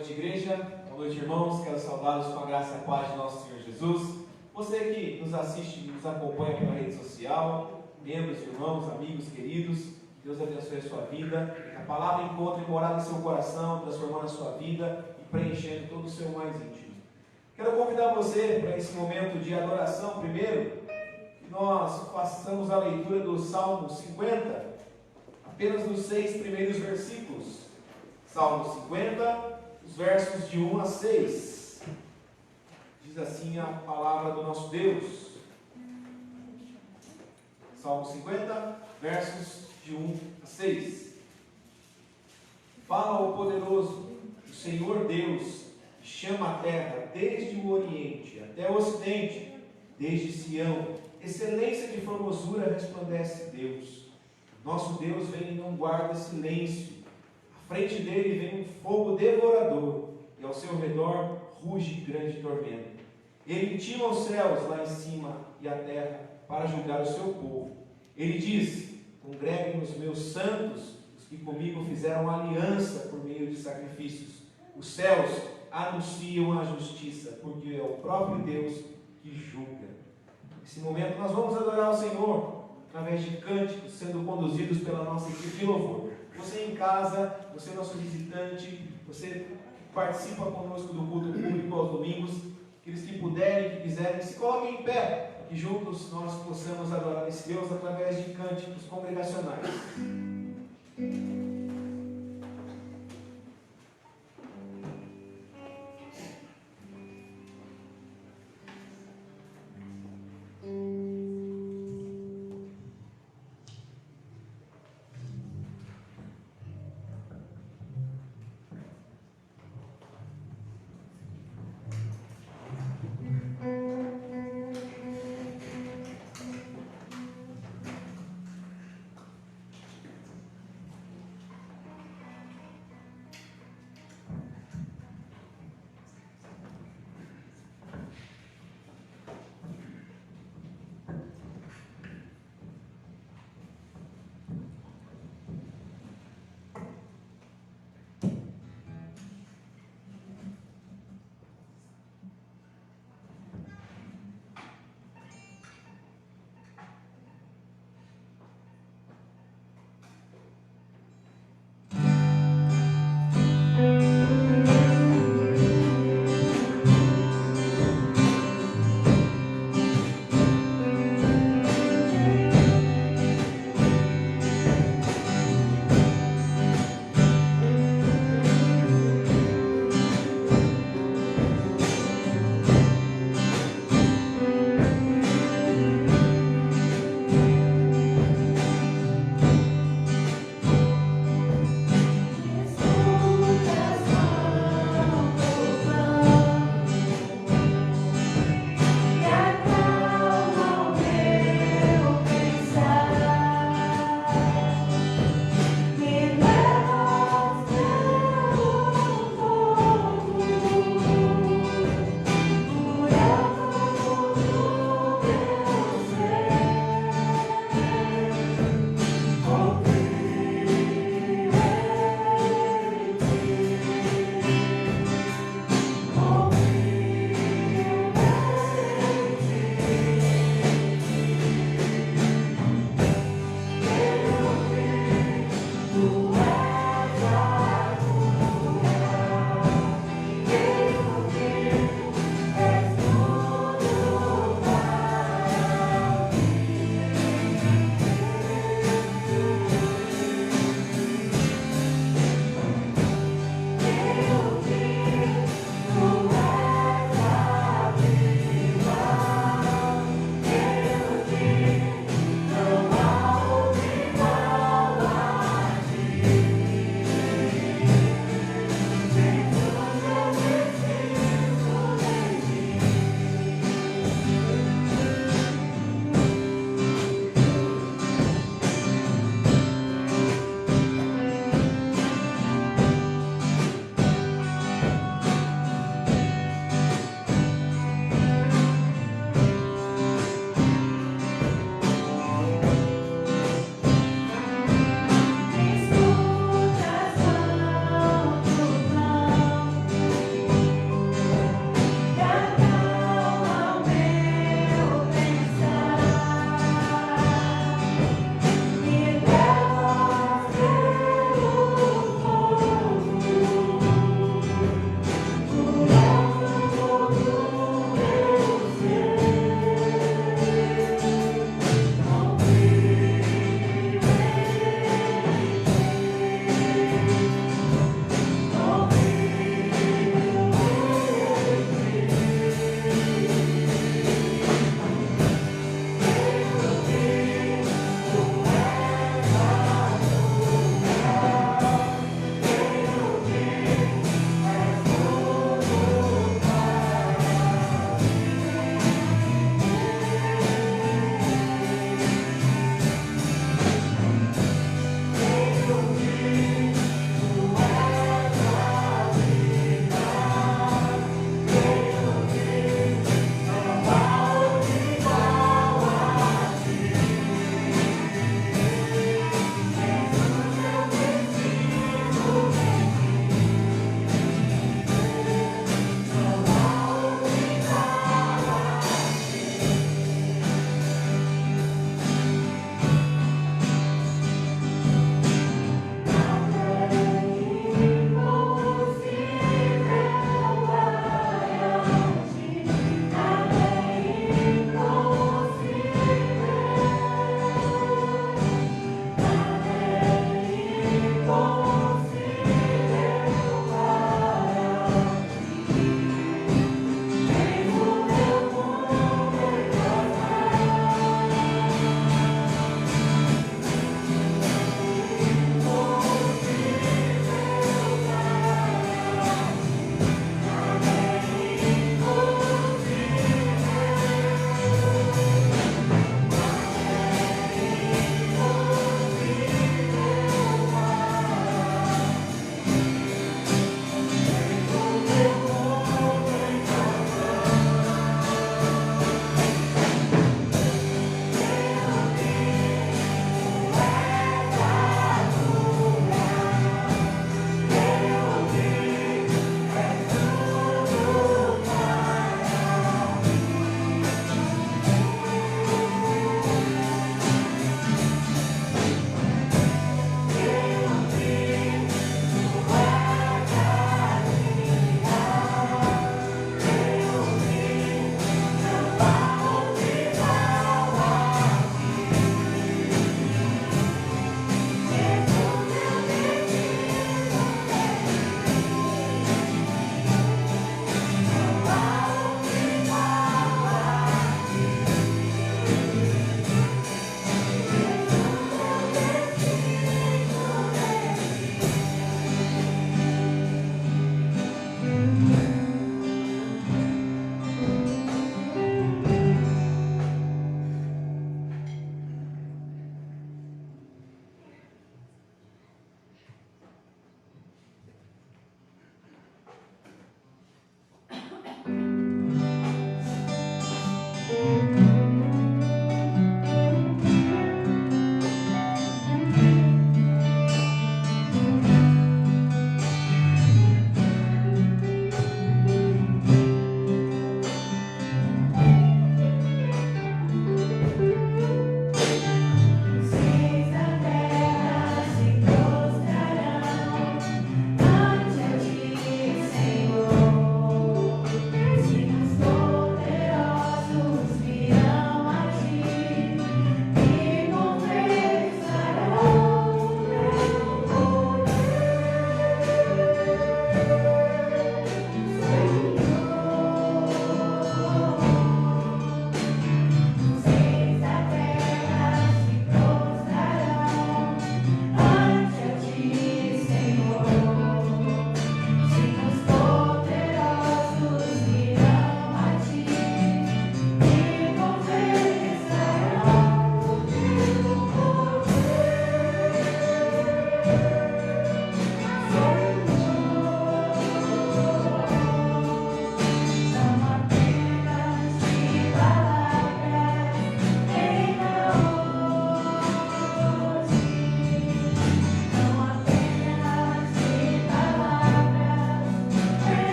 noite, igreja. Boa noite, irmãos. Quero saudá-los com a graça e a paz de nosso Senhor Jesus. Você que nos assiste e nos acompanha pela rede social, membros, irmãos, amigos, queridos, Deus abençoe a sua vida. Que a palavra encontre morada em seu coração, transformando a sua vida e preenchendo todo o seu mais íntimo. Quero convidar você para esse momento de adoração, primeiro, que nós façamos a leitura do Salmo 50, apenas nos 6 primeiros versículos. Salmo 50, os versos de 1 a 6. Diz assim a palavra do nosso Deus. Salmo 50, versos de 1 a 6. Fala o poderoso, o Senhor Deus, que chama a terra desde o Oriente até o Ocidente, desde Sião. Excelência de formosura resplandece Deus. Nosso Deus vem e não guarda silêncio. À frente dele vem um fogo devorador, e ao seu redor ruge grande tormenta. Ele intima os céus lá em cima e a terra para julgar o seu povo. Ele diz: congreguem os meus santos, os que comigo fizeram aliança por meio de sacrifícios. Os céus anunciam a justiça, porque é o próprio Deus que julga. Nesse momento nós vamos adorar o Senhor através de cânticos, sendo conduzidos pela nossa equipe de louvor. Você em casa, você nosso visitante, você que participa conosco do culto público aos domingos, aqueles que puderem, que quiserem, se coloquem em pé, para que juntos nós possamos adorar esse Deus através de cânticos congregacionais.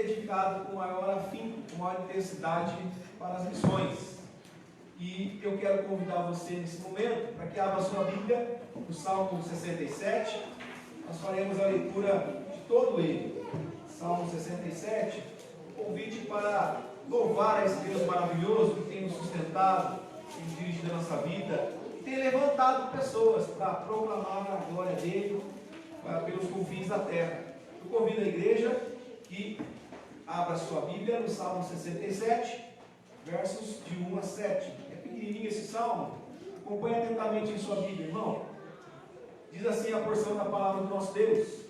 dedicado com maior afinco, com maior intensidade para as missões. E eu quero convidar você nesse momento para que abra sua Bíblia no Salmo 67. Nós faremos a leitura de todo ele. Salmo 67, convite para louvar a esse Deus maravilhoso que tem nos sustentado, tem dirigido a nossa vida, e tem levantado pessoas para proclamar a glória dele pelos confins da terra. Eu convido a igreja que abra sua Bíblia no Salmo 67, versos de 1 a 7. É pequenininho esse salmo, acompanhe atentamente em sua Bíblia, irmão. Diz assim a porção da palavra do nosso Deus: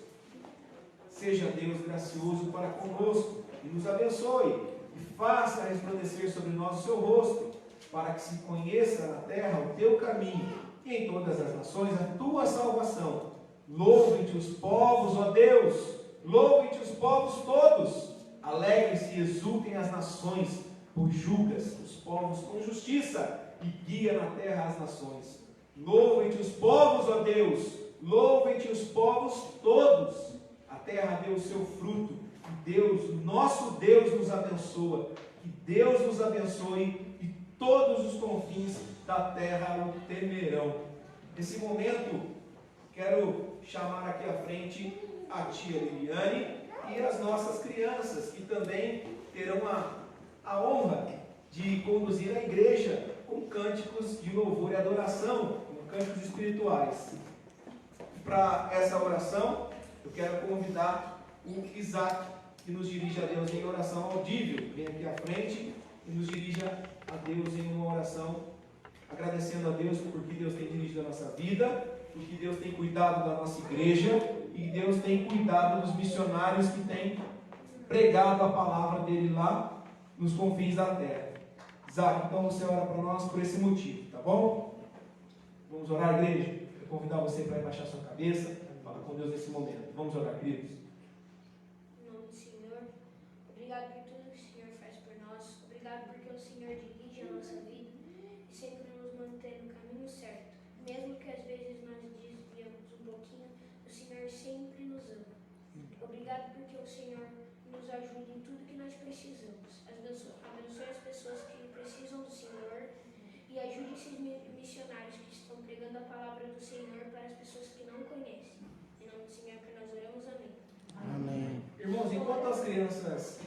seja Deus gracioso para conosco e nos abençoe, e faça resplandecer sobre nós o seu rosto, para que se conheça na terra o teu caminho, e em todas as nações a tua salvação. Louvem-te os povos, ó Deus, louvem-te os povos todos, alegrem-se e exultem as nações, pois julgas os povos com justiça e guia na terra as nações. Louvem-te os povos, ó Deus, louvem-te os povos todos. A terra deu o seu fruto, e Deus, nosso Deus, nos abençoa. Que Deus nos abençoe e todos os confins da terra o temerão. Nesse momento, quero chamar aqui à frente a tia Liliane e as nossas crianças, que também terão a honra de conduzir a igreja com cânticos de louvor e adoração, com cânticos espirituais. Para essa oração, eu quero convidar o Isaac, que nos dirige a Deus em oração audível. Vem aqui à frente e nos dirija a Deus em uma oração, agradecendo a Deus por que Deus tem dirigido a nossa vida, por que Deus tem cuidado da nossa igreja e Deus tem cuidado dos missionários que têm pregado a palavra dele lá nos confins da terra. Isaac, então você ora para nós por esse motivo, tá bom? Vamos orar, igreja? Eu vou convidar você para baixar sua cabeça, falar com Deus nesse momento. Vamos orar, queridos. Em nome do Senhor, obrigado por tudo que o Senhor faz por nós, obrigado porque o Senhor dirige a nossa vida e sempre nos mantém no caminho certo. Mesmo que às vezes nós desviamos um pouquinho, o Senhor sempre nos ama. Obrigado porque o Senhor nos ajuda em tudo que nós precisamos. Abençoe as pessoas que precisam do Senhor e ajude esses missionários que estão pregando a palavra do Senhor para as pessoas que não conhecem. Em nome do Senhor que nós oramos, amém. Amém. Irmãos, enquanto as crianças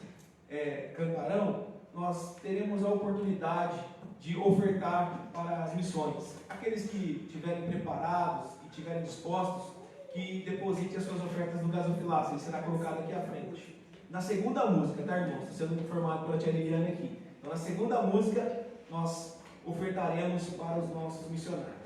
cantarão, nós teremos a oportunidade de ofertar para as missões. Aqueles que estiverem preparados e estiverem dispostos, que depositem as suas ofertas no gasofilácio, ele será colocado aqui à frente. Na segunda música, tá, irmãos? Estou sendo informado pela tia Liliane aqui. Então, na segunda música, nós ofertaremos para os nossos missionários.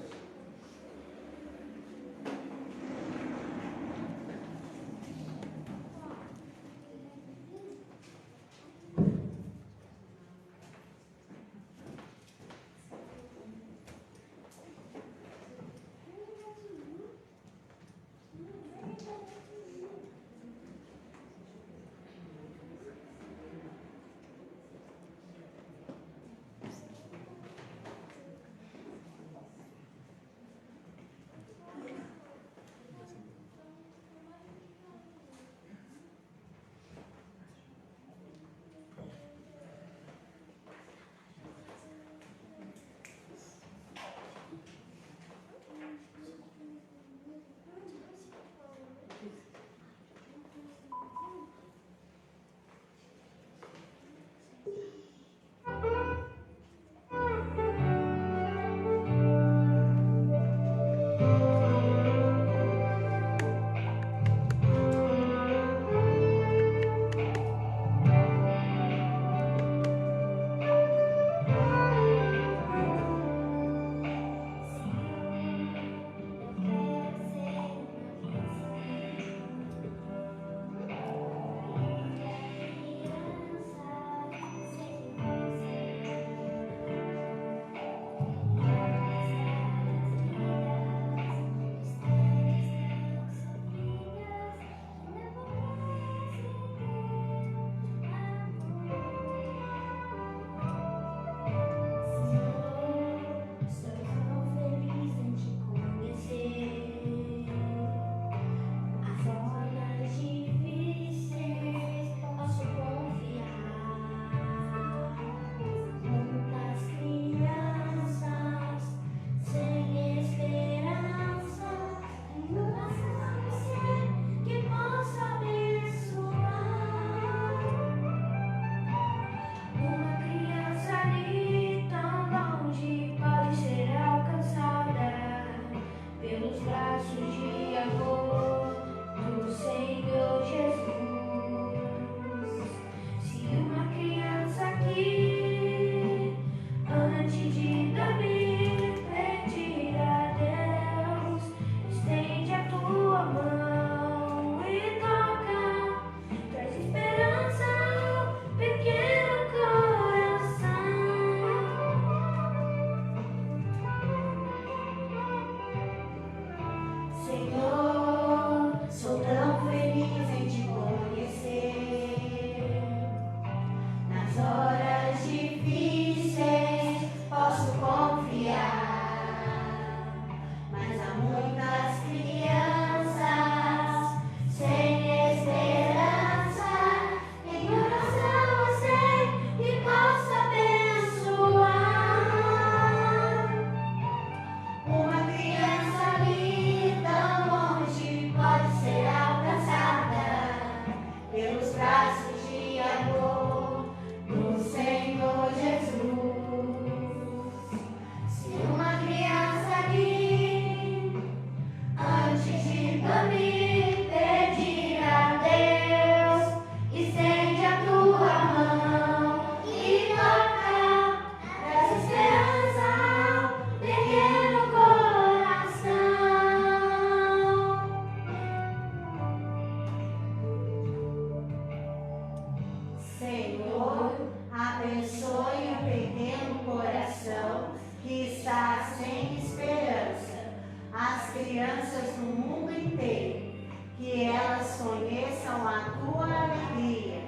Senhor, abençoe o pequeno coração que está sem esperança, as crianças do mundo inteiro, que elas conheçam a tua alegria.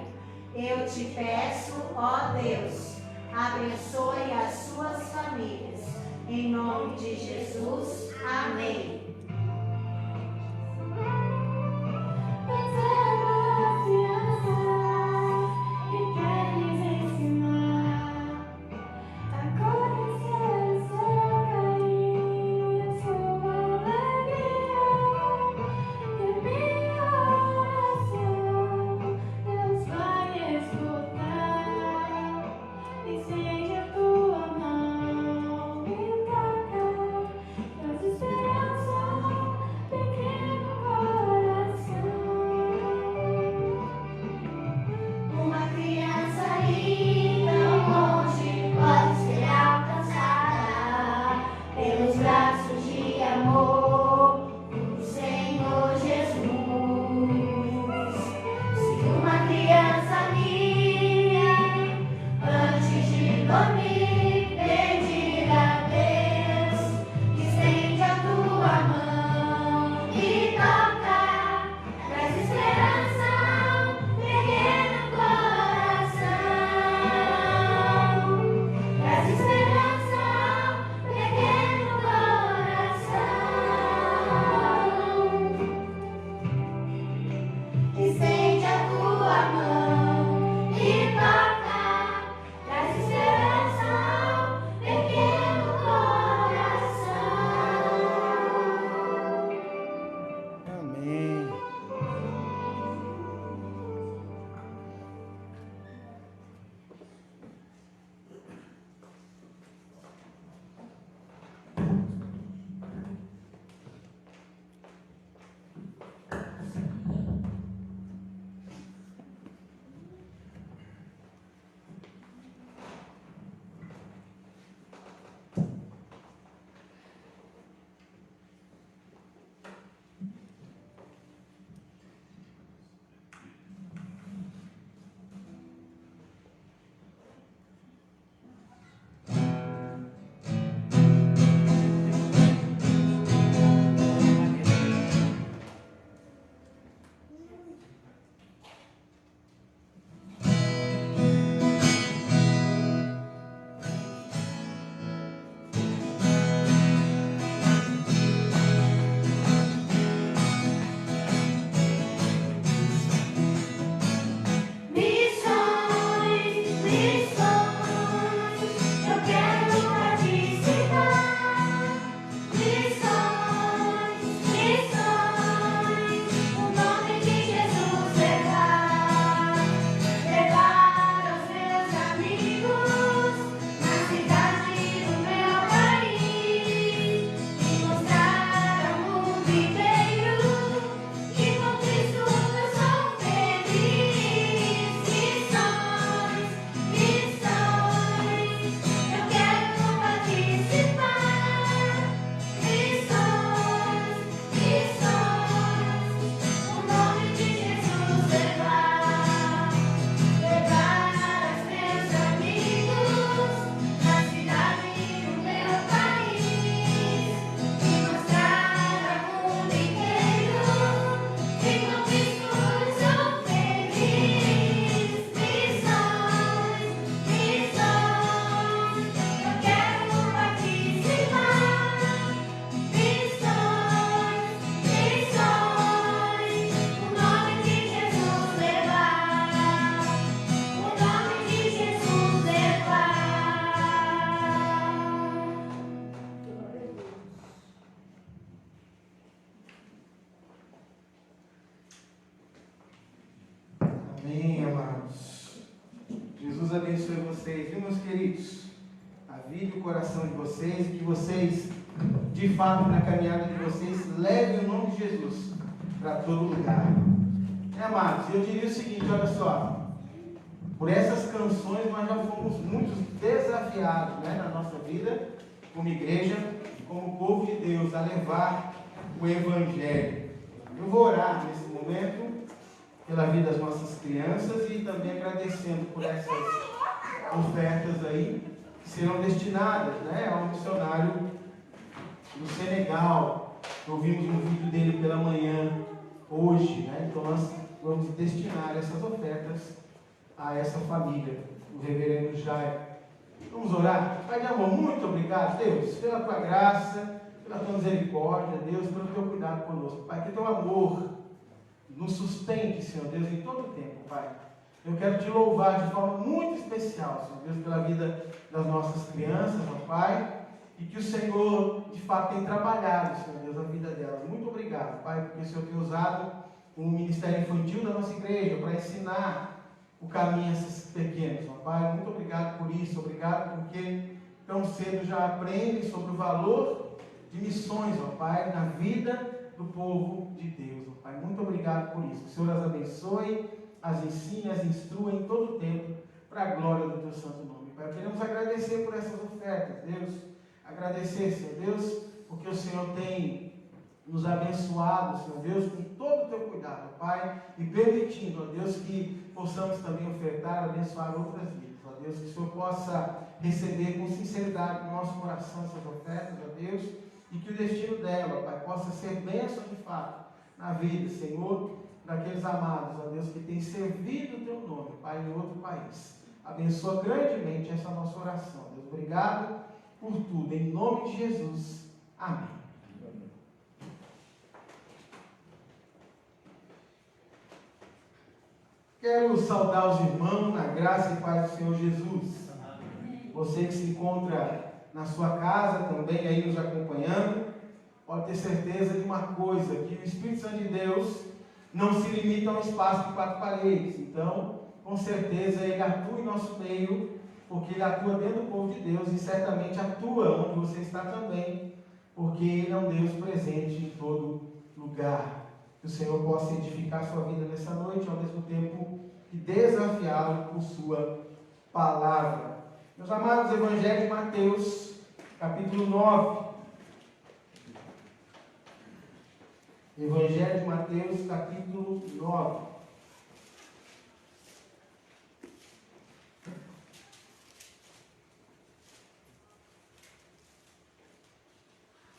Eu te peço, ó Deus, abençoe as suas famílias. Em nome de Jesus, amém. Amém, amados. Jesus abençoe vocês, viu, meus queridos? Avive o coração de vocês, que vocês, de fato, na caminhada de vocês, levem o nome de Jesus para todo lugar. Amados, eu diria o seguinte, olha só, por essas canções nós já fomos muito desafiados, né, na nossa vida, como igreja, como povo de Deus, a levar o Evangelho. Eu vou orar nesse momento pela vida das nossas crianças e também agradecendo por essas ofertas aí que serão destinadas, né, ao missionário do Senegal. Ouvimos um vídeo dele pela manhã, hoje, né? Então nós vamos destinar essas ofertas a essa família, o reverendo Jair. Vamos orar? Pai de amor, muito obrigado, Deus, pela tua graça, pela tua misericórdia, Deus, pelo teu cuidado conosco. Pai, que teu amor nos sustente, Senhor Deus, em todo o tempo, Pai. Eu quero te louvar de forma muito especial, Senhor Deus, pela vida das nossas crianças, ó Pai, e que o Senhor, de fato, tem trabalhado, Senhor Deus, a vida delas. Muito obrigado, Pai, porque o Senhor tem usado o ministério infantil da nossa igreja para ensinar o caminho a esses pequenos, ó Pai. Muito obrigado por isso, obrigado porque tão cedo já aprendem sobre o valor de missões, ó Pai, na vida do povo de Deus, ó Pai. Muito obrigado por isso. Que o Senhor as abençoe, as ensine, as instrua em todo o tempo, para a glória do teu santo nome, Pai. Queremos agradecer por essas ofertas, Deus. Agradecer, Senhor Deus, porque o Senhor tem nos abençoado, Senhor Deus, com todo o teu cuidado, Pai, e permitindo, ó Deus, que possamos também ofertar, abençoar outras vidas, ó Deus, que o Senhor possa receber com sinceridade no nosso coração essas ofertas, ó Deus, e que o destino dela, Pai, possa ser bênção de fato na vida, Senhor, daqueles amados, ó Deus, que têm servido o teu nome, Pai, em outro país. Abençoa grandemente essa nossa oração, Deus. Obrigado por tudo, em nome de Jesus. Amém. Quero saudar os irmãos na graça e paz do Senhor Jesus. Amém. Você que se encontra na sua casa também aí nos acompanhando, pode ter certeza de uma coisa, que o Espírito Santo de Deus não se limita a um espaço de 4 paredes. Então, com certeza, Ele atua em nosso meio, porque Ele atua dentro do povo de Deus e certamente atua onde você está também, porque Ele é um Deus presente em todo lugar. Que o Senhor possa edificar a sua vida nessa noite, ao mesmo tempo que desafiá-lo por sua palavra. Meus amados, Evangelho de Mateus, capítulo 9. Evangelho de Mateus, capítulo 9.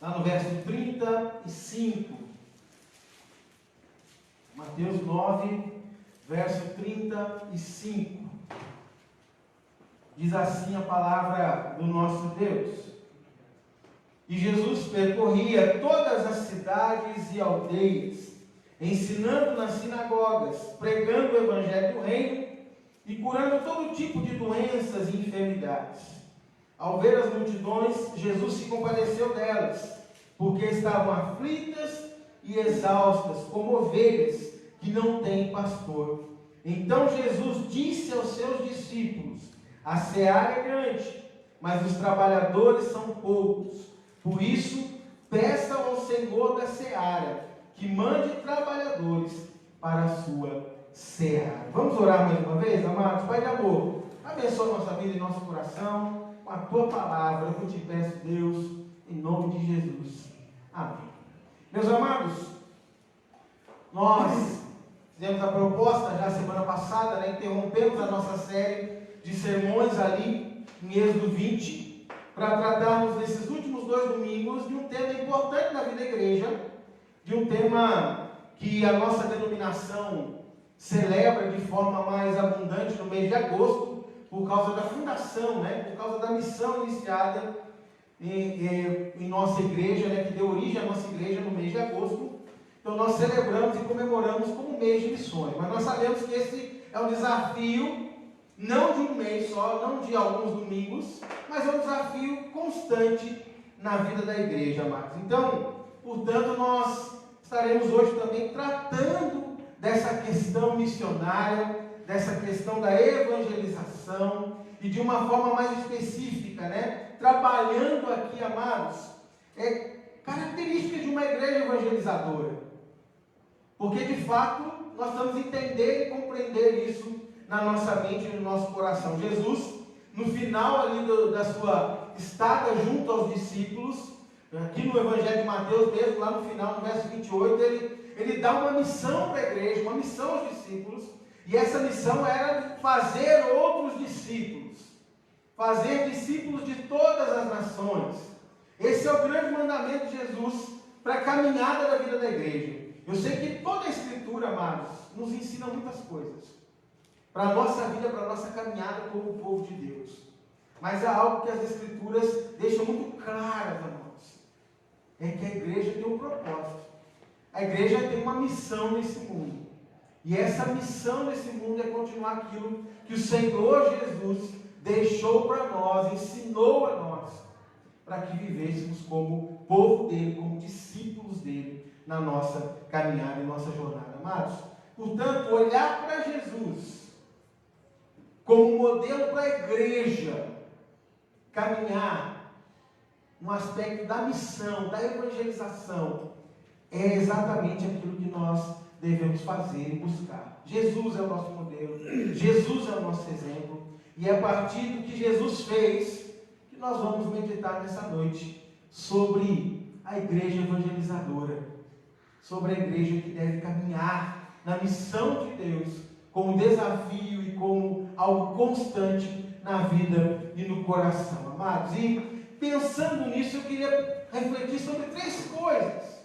Lá no verso 35. Mateus 9, verso 35. Diz assim a palavra do nosso Deus. E Jesus percorria todas as cidades e aldeias, ensinando nas sinagogas, pregando o evangelho do reino e curando todo tipo de doenças e enfermidades. Ao ver as multidões, Jesus se compadeceu delas, porque estavam aflitas e exaustas, como ovelhas que não têm pastor. Então Jesus disse aos seus discípulos: a seara é grande, mas os trabalhadores são poucos. Por isso, peçam ao Senhor da seara que mande trabalhadores para a sua seara. Vamos orar mais uma vez, amados? Pai de amor, abençoa nossa vida e nosso coração com a tua palavra, que eu te peço, Deus, em nome de Jesus. Amém. Meus amados, nós fizemos a proposta já semana passada, né? Interrompemos a nossa série de sermões ali em Êxodo 20, para tratarmos nesses últimos 2 domingos de um tema importante na vida da igreja, de um tema que a nossa denominação celebra de forma mais abundante no mês de agosto, por causa da fundação, né? Por causa da missão iniciada em nossa igreja, né? Que deu origem à nossa igreja no mês de agosto. Então nós celebramos e comemoramos como mês de missões, mas nós sabemos que esse é um desafio, não de um mês só, não de alguns domingos, mas é um desafio constante na vida da igreja, amados. Então, portanto, nós estaremos hoje também tratando dessa questão missionária, dessa questão da evangelização, e de uma forma mais específica, né? Trabalhando aqui, amados, características de uma igreja evangelizadora. Porque, de fato, nós vamos entender e compreender isso na nossa mente e no nosso coração. Jesus, no final ali da sua estada junto aos discípulos, aqui no Evangelho de Mateus mesmo, lá no final, no verso 28, ele dá uma missão para a igreja, uma missão aos discípulos, e essa missão era fazer outros discípulos, fazer discípulos de todas as nações. Esse é o grande mandamento de Jesus para a caminhada da vida da igreja. Eu sei que toda a Escritura, amados, nos ensina muitas coisas, para a nossa vida, para a nossa caminhada como povo de Deus. Mas há algo que as Escrituras deixam muito claras, amados, é que a igreja tem um propósito. A igreja tem uma missão nesse mundo. E essa missão nesse mundo é continuar aquilo que o Senhor Jesus deixou para nós, ensinou a nós, para que vivêssemos como povo dele, como discípulos dele, na nossa caminhada e nossa jornada. Amados, portanto, olhar para Jesus como modelo para a igreja, caminhar no aspecto da missão, da evangelização, é exatamente aquilo que nós devemos fazer e buscar. Jesus é o nosso modelo, Jesus é o nosso exemplo, e é a partir do que Jesus fez que nós vamos meditar nessa noite sobre a igreja evangelizadora, sobre a igreja que deve caminhar na missão de Deus, como desafio e como algo constante na vida e no coração, amados. E pensando nisso, eu queria refletir sobre 3 coisas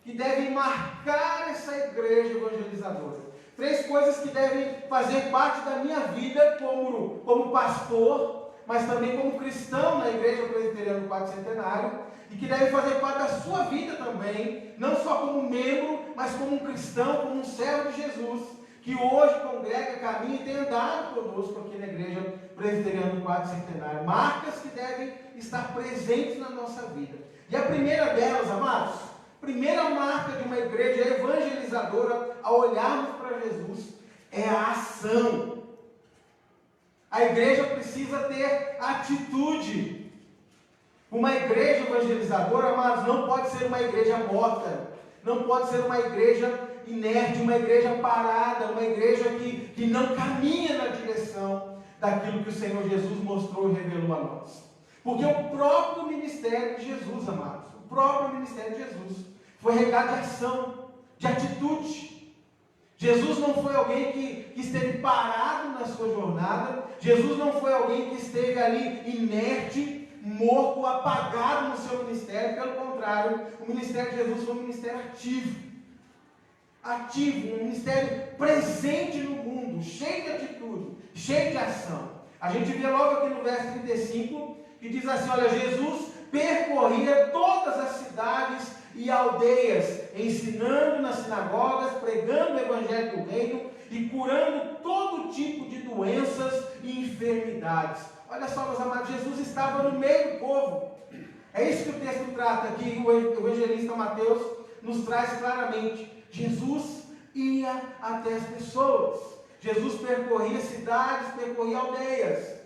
que devem marcar essa igreja evangelizadora. 3 coisas que devem fazer parte da minha vida como pastor, mas também como cristão na Igreja Presbiteriana do Quarto Centenário, e que devem fazer parte da sua vida também, não só como membro, mas como um cristão, como um servo de Jesus, que hoje congrega, caminha e tem andado conosco aqui na Igreja Presbiteriana do Quarto Centenário. Marcas que devem estar presentes na nossa vida. E a primeira delas, amados, primeira marca de uma igreja evangelizadora, ao olharmos para Jesus, é a ação. A igreja precisa ter atitude. Uma igreja evangelizadora, amados, não pode ser uma igreja morta, não pode ser uma igreja inerte, uma igreja parada, uma igreja que não caminha na direção daquilo que o Senhor Jesus mostrou e revelou a nós. Porque o próprio ministério de Jesus, amados, o próprio ministério de Jesus foi regado de ação, de atitude. Jesus não foi alguém que esteve parado na sua jornada. Jesus não foi alguém que esteve ali inerte, morto, apagado no seu ministério. Pelo contrário, o ministério de Jesus foi um ministério ativo. Ativo, um ministério presente no mundo, cheio de atitude, cheio de ação. A gente vê logo aqui no verso 35, que diz assim, olha, Jesus percorria todas as cidades e aldeias, ensinando nas sinagogas, pregando o evangelho do reino e curando todo tipo de doenças e enfermidades. Olha só, meus amados, Jesus estava no meio do povo. É isso que o texto trata aqui, o evangelista Mateus nos traz claramente. Jesus ia até as pessoas. Jesus percorria cidades, percorria aldeias.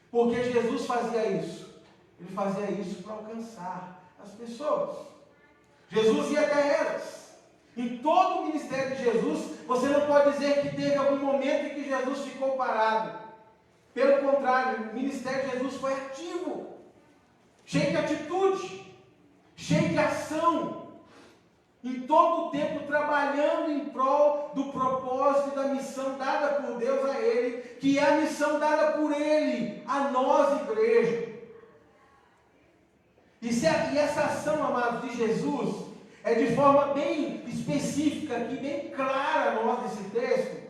Porque Jesus fazia isso? Ele fazia isso para alcançar as pessoas. Jesus ia até elas. Em todo o ministério de Jesus, você não pode dizer que teve algum momento em que Jesus ficou parado. Pelo contrário, o ministério de Jesus foi ativo, cheio de atitude, cheio de ação, em todo o tempo trabalhando em prol do propósito e da missão dada por Deus a Ele, que é a missão dada por Ele a nós, igreja. E essa ação, amados, de Jesus, é de forma bem específica aqui, bem clara a nós nesse texto,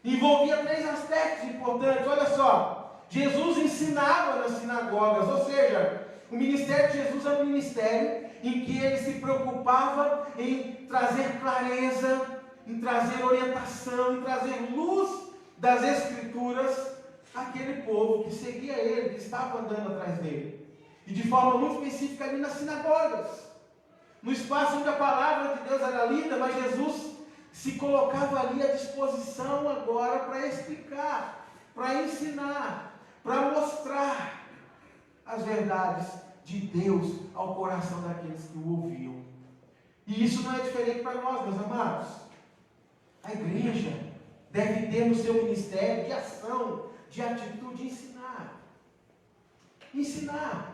envolvia 3 aspectos importantes. Olha só, Jesus ensinava nas sinagogas, ou seja, o ministério de Jesus é um ministério em que ele se preocupava em trazer clareza, em trazer orientação, em trazer luz das Escrituras àquele povo que seguia ele, que estava andando atrás dele. E de forma muito específica ali nas sinagogas, no espaço onde a palavra de Deus era lida, mas Jesus se colocava ali à disposição agora para explicar, para ensinar, para mostrar as verdades de Deus ao coração daqueles que o ouviam. E isso não é diferente para nós, meus amados. A igreja deve ter no seu ministério de ação, de atitude, ensinar. Ensinar.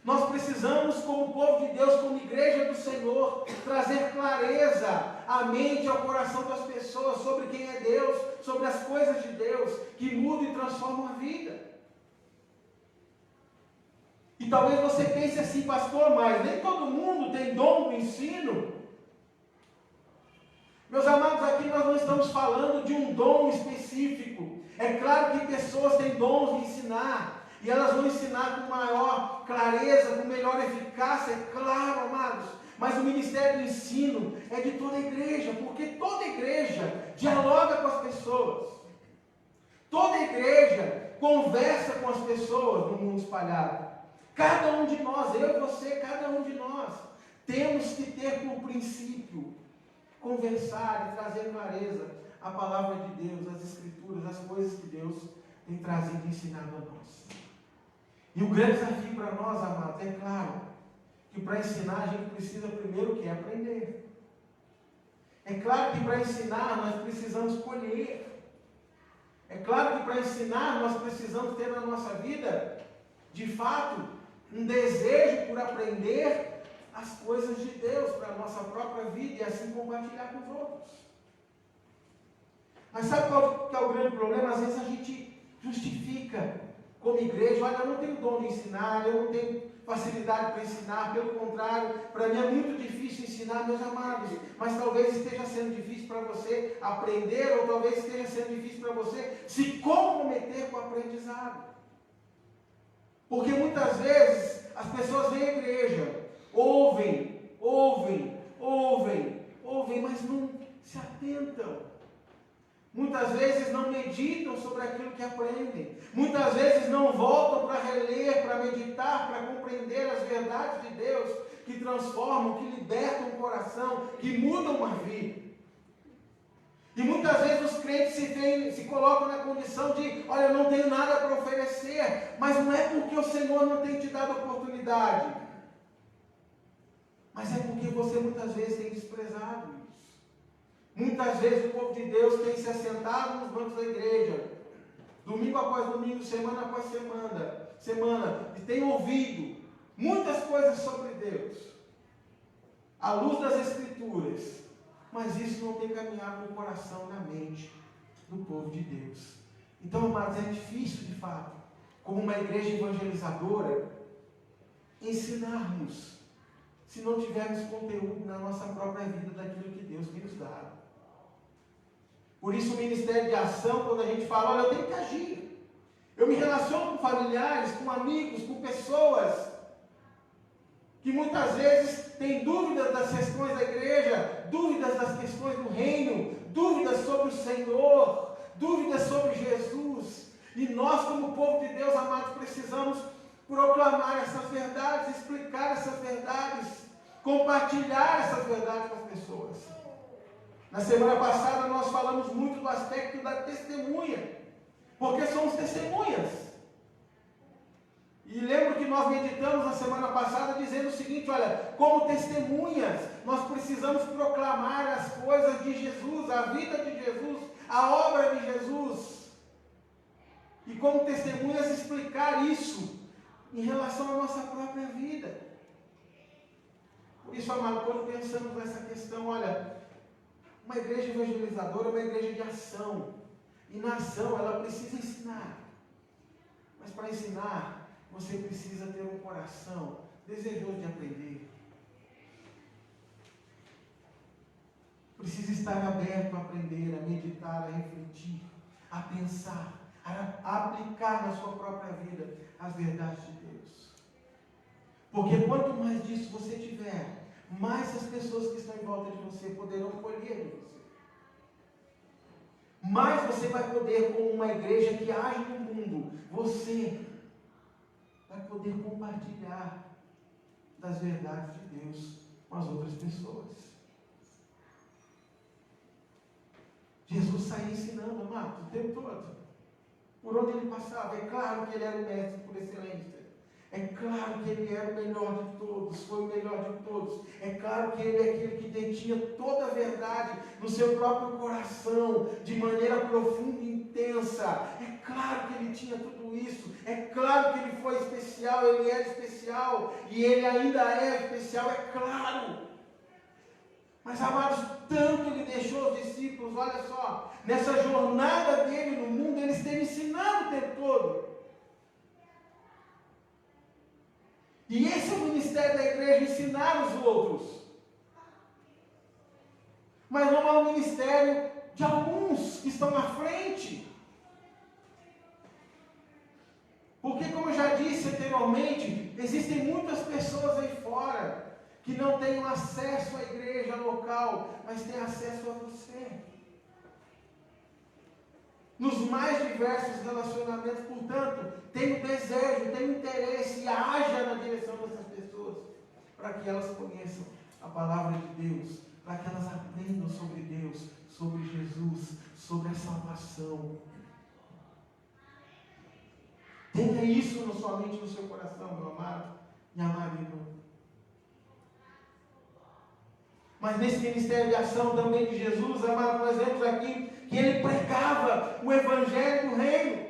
Nós precisamos, como povo de Deus, como igreja do Senhor, trazer clareza à mente, ao coração das pessoas sobre quem é Deus, sobre as coisas de Deus, que mudam e transformam a vida. E talvez você pense assim, pastor, mas nem todo mundo tem dom do ensino. Meus amados, aqui nós não estamos falando de um dom específico. É claro que pessoas têm dons de ensinar, e elas vão ensinar com maior clareza, com melhor eficácia, é claro, amados. Mas o ministério do ensino é de toda a igreja, porque toda a igreja dialoga com as pessoas. Toda a igreja conversa com as pessoas no mundo espalhado. Cada um de nós, eu e você, cada um de nós, temos que ter por princípio conversar e trazer clareza à palavra de Deus, às Escrituras, às coisas que Deus tem trazido e ensinado a nós. E o grande desafio para nós, amados, é claro, que para ensinar a gente precisa primeiro o que? Aprender. É claro que para ensinar nós precisamos colher. É claro que para ensinar nós precisamos ter na nossa vida, de fato, um desejo por aprender as coisas de Deus para a nossa própria vida e assim compartilhar com os outros. Mas sabe qual que é o grande problema? Às vezes a gente justifica como igreja, olha, eu não tenho dom de ensinar, eu não tenho facilidade para ensinar, pelo contrário, para mim é muito difícil ensinar, meus amados, mas talvez esteja sendo difícil para você aprender, ou talvez esteja sendo difícil para você se comprometer com o aprendizado. Porque muitas vezes as pessoas vêm à igreja, ouvem, mas não se atentam. Muitas vezes não meditam sobre aquilo que aprendem. Muitas vezes não voltam para reler, para meditar, para compreender as verdades de Deus que transformam, que libertam o coração, que mudam uma vida. E muitas vezes os crentes se colocam na condição de, olha, eu não tenho nada para oferecer, mas não é porque o Senhor não tem te dado oportunidade, mas é porque você muitas vezes tem desprezado isso. Muitas vezes o povo de Deus tem se assentado nos bancos da igreja, domingo após domingo, semana após semana, e tem ouvido muitas coisas sobre Deus, à luz das Escrituras, mas isso não tem caminhado no coração e na mente do povo de Deus. Então, amados, é difícil de fato, como uma igreja evangelizadora, ensinarmos, se não tivermos conteúdo na nossa própria vida daquilo que Deus tem nos dado. Por isso o ministério de ação, quando a gente fala, olha, eu tenho que agir. Eu me relaciono com familiares, com amigos, com pessoas que muitas vezes têm dúvidas das questões da igreja, dúvidas das questões do reino, dúvidas sobre o Senhor, dúvidas sobre Jesus. E nós, como povo de Deus, amados, precisamos proclamar essas verdades, explicar essas verdades, compartilhar essas verdades com as pessoas. Na semana passada nós falamos muito do aspecto da testemunha, porque somos testemunhas. E lembro que nós meditamos na semana passada dizendo o seguinte, olha, como testemunhas, nós precisamos proclamar as coisas de Jesus, a vida de Jesus, a obra de Jesus. E como testemunhas explicar isso em relação à nossa própria vida. Por isso, amado, quando pensamos nessa questão, olha, uma igreja evangelizadora é uma igreja de ação. E na ação ela precisa ensinar. Mas para ensinar, você precisa ter um coração desejoso de aprender. Precisa estar aberto a aprender, a meditar, a refletir, a pensar, a aplicar na sua própria vida as verdades de Deus. Porque quanto mais disso você tiver, mais as pessoas que estão em volta de você poderão colher de você. Mais você vai poder, como uma igreja que age no mundo, você vai poder compartilhar das verdades de Deus com as outras pessoas. Jesus saía ensinando, amados, o tempo todo. Por onde ele passava, é claro que ele era o mestre por excelência. É claro que ele era o melhor de todos, foi o melhor de todos. É claro que ele é aquele que detinha toda a verdade no seu próprio coração, de maneira profunda e intensa. É claro que ele tinha tudo isso. É claro que ele foi especial, ele é especial. E ele ainda é especial, é claro. Mas, amados, tanto ele deixou os discípulos, olha só, nessa jornada dele no mundo, ele esteve ensinando o tempo todo. E esse é o ministério da igreja, ensinar os outros. Mas não é o ministério de alguns que estão à frente. Porque, como eu já disse anteriormente, existem muitas pessoas aí fora que não têm acesso à igreja local, mas têm acesso a você. Nos mais diversos relacionamentos, portanto, tem o desejo, tem o interesse e haja na direção dessas pessoas, para que elas conheçam a palavra de Deus, para que elas aprendam sobre Deus, sobre Jesus, sobre a salvação. Tenha isso na sua mente, no seu coração, meu amado e amado irmão. Mas nesse ministério de ação também de Jesus, amado, nós vemos aqui que ele pregava o evangelho do reino.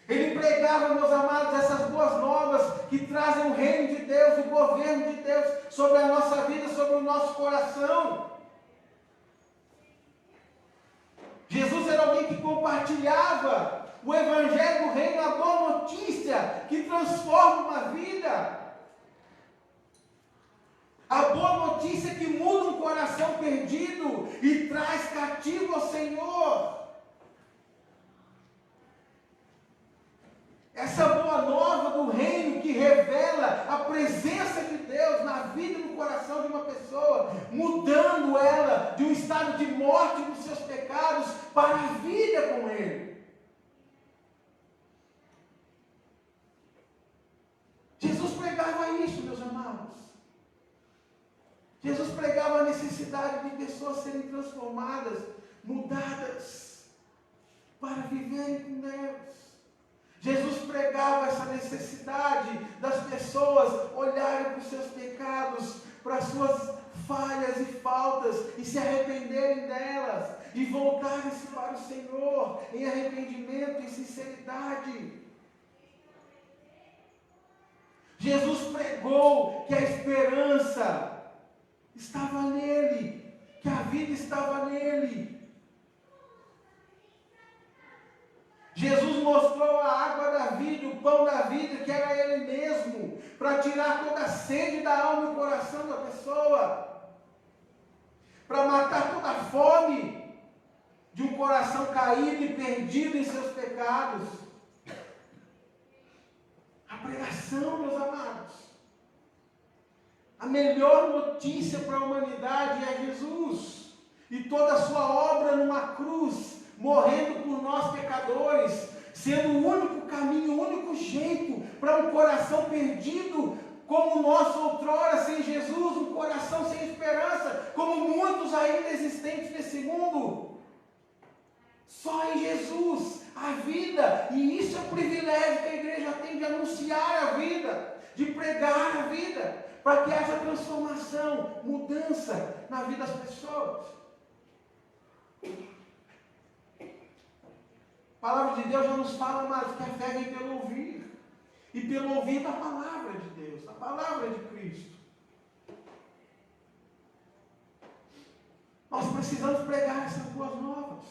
Ele pregava, meus amados, essas boas novas que trazem o reino de Deus, o governo de Deus sobre a nossa vida, sobre o nosso coração. Jesus era alguém que compartilhava o evangelho do reino, a boa notícia que transforma uma vida. A boa notícia que muda um coração perdido e traz cativo ao Senhor. Essa boa nova do reino que revela a presença de Deus na vida e no coração de uma pessoa, mudando ela de um estado de morte dos seus pecados para a vida com Ele. Jesus pregava isso, meus amados. Jesus pregava a necessidade de pessoas serem transformadas, mudadas, para viverem com Deus. Jesus pregava essa necessidade das pessoas olharem para os seus pecados, para as suas falhas e faltas, e se arrependerem delas, e voltarem-se para o Senhor, em arrependimento e sinceridade. Jesus pregou que a esperança estava nele, que a vida estava nele. Jesus mostrou a água da vida, o pão da vida, que era Ele mesmo, para tirar toda a sede da alma e do coração da pessoa, para matar toda a fome de um coração caído e perdido em seus pecados. A pregação, meus amados, a melhor notícia para a humanidade é Jesus e toda a sua obra numa cruz, morrendo por nós pecadores, sendo o único caminho, o único jeito para um coração perdido, como o nosso outrora, sem Jesus, um coração sem esperança, como muitos ainda existentes nesse mundo. Só em Jesus a vida, e isso é um privilégio que a igreja tem de anunciar a vida, de pregar a vida, para que haja transformação, mudança na vida das pessoas. A palavra de Deus já nos fala, mas que a fé vem pelo ouvir, e pelo ouvir da palavra de Deus, da palavra de Cristo. Nós precisamos pregar essas boas novas,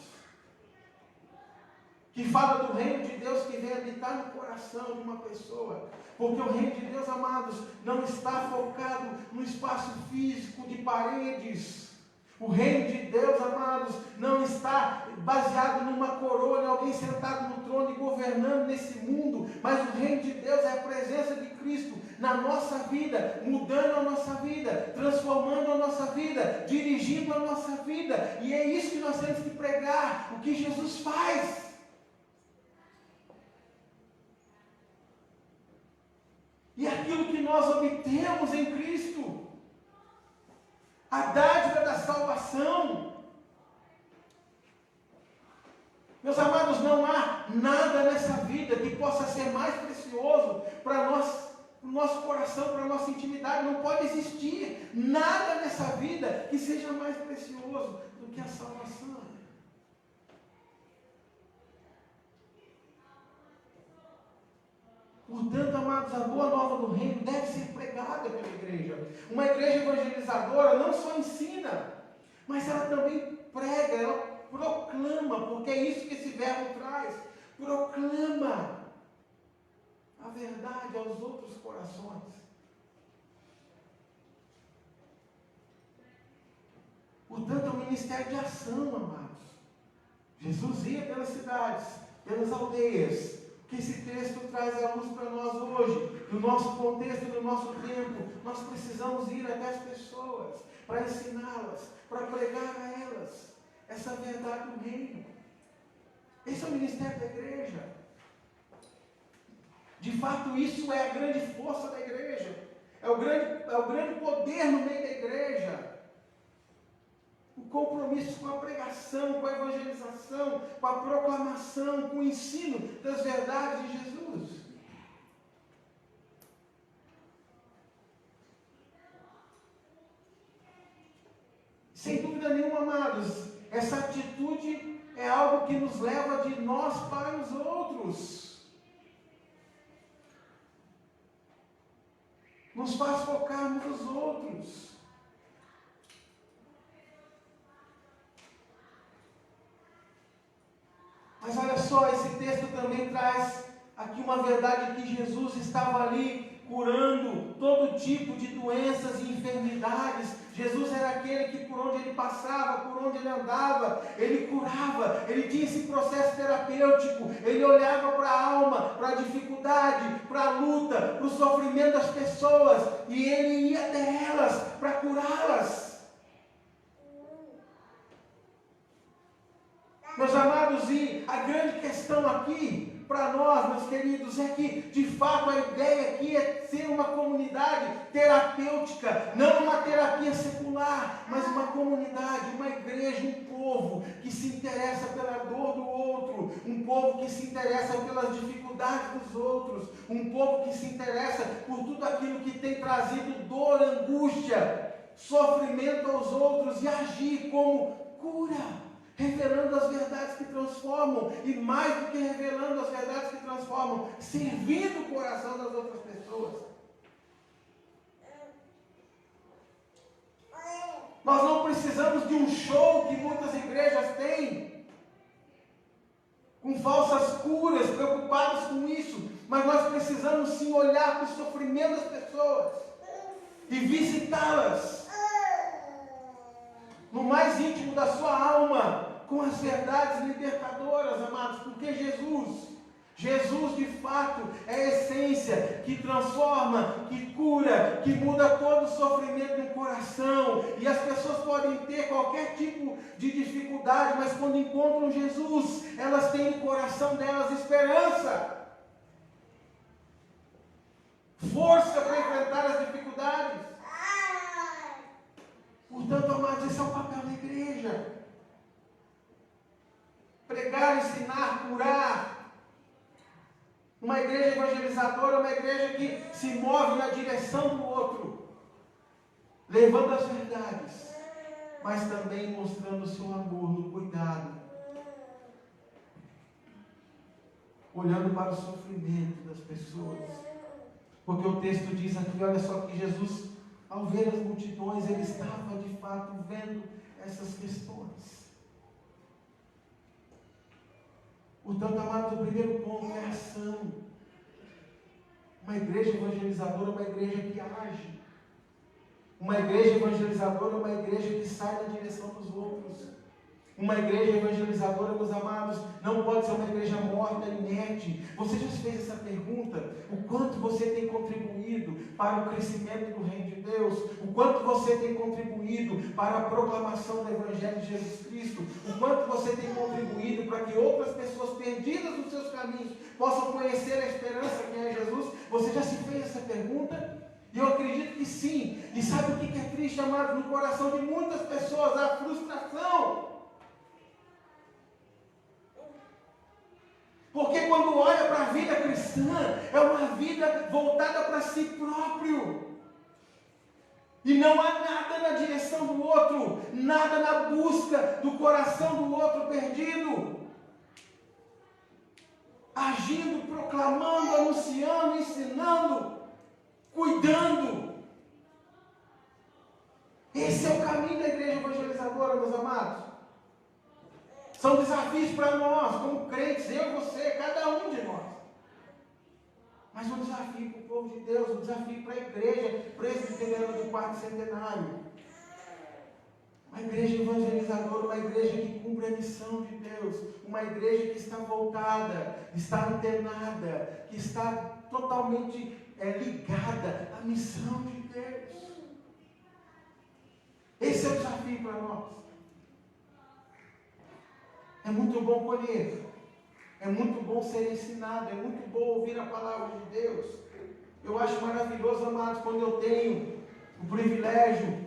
que fala do reino de Deus que vem habitar no coração de uma pessoa, porque o reino de Deus, amados, não está focado no espaço físico de paredes. O reino de Deus, amados, não está baseado numa coroa, em alguém sentado no trono e governando nesse mundo, mas o reino de Deus é a presença de Cristo na nossa vida, mudando a nossa vida, transformando a nossa vida, dirigindo a nossa vida, e é isso que nós temos que pregar, o que Jesus faz. E aquilo que nós obtemos em Cristo, a dádiva da salvação. Meus amados, não há nada nessa vida que possa ser mais precioso para nós, o nosso coração, para a nossa intimidade. Não pode existir nada nessa vida que seja mais precioso do que a salvação. Portanto, amados, a boa nova do reino deve ser pregada pela igreja. Uma igreja evangelizadora não só ensina, mas ela também prega, ela proclama, porque é isso que esse verbo traz. Proclama a verdade aos outros corações. Portanto, é um ministério de ação, amados. Jesus ia pelas cidades, pelas aldeias. O que esse texto traz à luz para nós hoje, no nosso contexto, no nosso tempo, nós precisamos ir até as pessoas, para ensiná-las, para pregar a elas essa verdade do reino. Esse é o ministério da igreja. De fato, isso é a grande força da igreja. É o grande poder no meio da igreja. O compromisso com a pregação, com a evangelização, com a proclamação, com o ensino das verdades de Jesus. Sem dúvida nenhuma, amados, essa atitude é algo que nos leva de nós para os outros. Nos faz focar nos outros. Mas olha só, esse texto também traz aqui uma verdade que Jesus estava ali curando todo tipo de doenças e enfermidades. Jesus era aquele que por onde ele passava, por onde ele andava, ele curava, ele tinha esse processo terapêutico, ele olhava para a alma, para a dificuldade, para a luta, para o sofrimento das pessoas, e ele ia até elas para curá-las. Meus amados, e a grande questão aqui para nós, meus queridos, é que de fato a ideia aqui é ser uma comunidade terapêutica, não uma terapia secular, mas uma comunidade, uma igreja, um povo que se interessa pela dor do outro, um povo que se interessa pelas dificuldades dos outros, um povo que se interessa por tudo aquilo que tem trazido dor, angústia, sofrimento aos outros e agir como cura. Revelando as verdades que transformam, e mais do que revelando as verdades que transformam, servindo o coração das outras pessoas. Nós não precisamos de um show que muitas igrejas têm, com falsas curas, preocupados com isso, mas nós precisamos sim olhar para o sofrimento das pessoas e visitá-las no mais íntimo da sua alma, com as verdades libertadoras, amados, porque Jesus de fato é a essência que transforma, que cura, que muda todo o sofrimento do coração, e as pessoas podem ter qualquer tipo de dificuldade, mas quando encontram Jesus, elas têm no coração delas esperança, força para enfrentar as dificuldades. Portanto, amados, esse é o papel da igreja. Pregar, ensinar, curar. Uma igreja evangelizadora é uma igreja que se move na direção do outro, levando as verdades, mas também mostrando o seu amor no cuidado, olhando para o sofrimento das pessoas. Porque o texto diz aqui, olha só, que Jesus, ao ver as multidões, ele estava de fato vendo essas questões. Portanto, amados, o primeiro ponto é a ação. Uma igreja evangelizadora é uma igreja que age. Uma igreja evangelizadora é uma igreja que sai na direção dos outros. Uma igreja evangelizadora, meus amados, não pode ser uma igreja morta, inerte. Você já fez essa pergunta? O quanto você tem contribuído para o crescimento do reino de Deus? O quanto você tem contribuído para a proclamação do Evangelho de Jesus Cristo? O quanto você tem contribuído para que outras pessoas perdidas nos seus caminhos possam conhecer a esperança que é Jesus? Você já se fez essa pergunta? E eu acredito que sim. E sabe o que é triste, amados? No coração de muitas pessoas, a frustração. Porque quando olha para a vida cristã, é uma vida voltada para si próprio. E não há nada na direção do outro, nada na busca do coração do outro perdido. A agindo, proclamando, anunciando, ensinando, cuidando. Esse é o caminho da igreja evangelizadora, meus amados. São desafios para nós, como crentes, eu, você, cada um de nós. Mas um desafio para o povo de Deus, um desafio para a igreja presbiteriana do quarto centenário. Uma igreja evangelizadora, uma igreja que cumpre a missão de Deus, uma igreja que está voltada, está antenada, que está totalmente ligada à missão de Deus. Esse é o desafio para nós. É muito bom colher, é muito bom ser ensinado, é muito bom ouvir a palavra de Deus. Eu acho maravilhoso, amados, quando eu tenho o privilégio,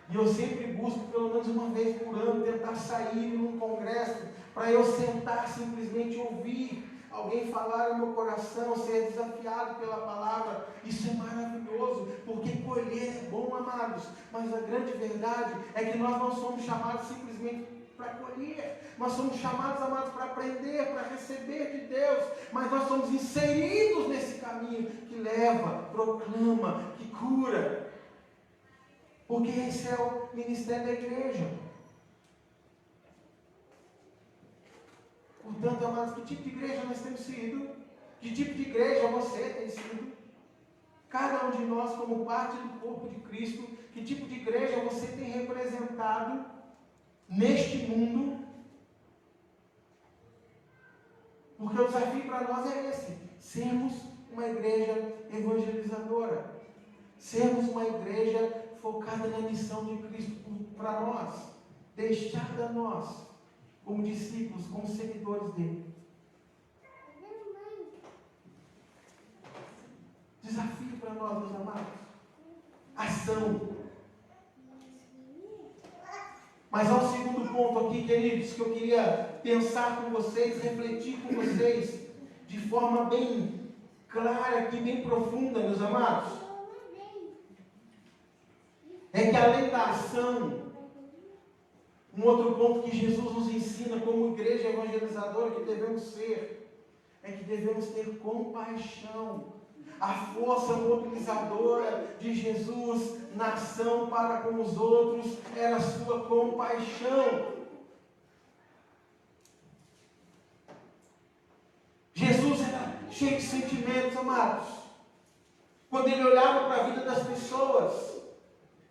e eu sempre busco pelo menos uma vez por ano tentar sair num congresso, para eu sentar simplesmente ouvir alguém falar no meu coração, ser desafiado pela palavra. Isso é maravilhoso, porque colher é bom, amados, mas a grande verdade é que nós não somos chamados simplesmente para colher, nós somos chamados, amados, para aprender, para receber de Deus, mas nós somos inseridos nesse caminho que leva, proclama, que cura, porque esse é o ministério da igreja. Portanto, amados, que tipo de igreja nós temos sido? Que tipo de igreja você tem sido? Cada um de nós, como parte do corpo de Cristo, que tipo de igreja você tem representado neste mundo? Porque o desafio para nós é esse: sermos uma igreja evangelizadora, sermos uma igreja focada na missão de Cristo para nós, deixada a nós, como discípulos, como seguidores dele. Desafio para nós, meus amados. Ação. Mas há um segundo ponto aqui, queridos, que eu queria pensar com vocês, refletir com vocês, de forma bem clara aqui, bem profunda, meus amados. É que além da ação, um outro ponto que Jesus nos ensina como igreja evangelizadora que devemos ser, é que devemos ter compaixão. A força mobilizadora de Jesus na ação para com os outros era a sua compaixão. Jesus era cheio de sentimentos, amados. Quando ele olhava para a vida das pessoas,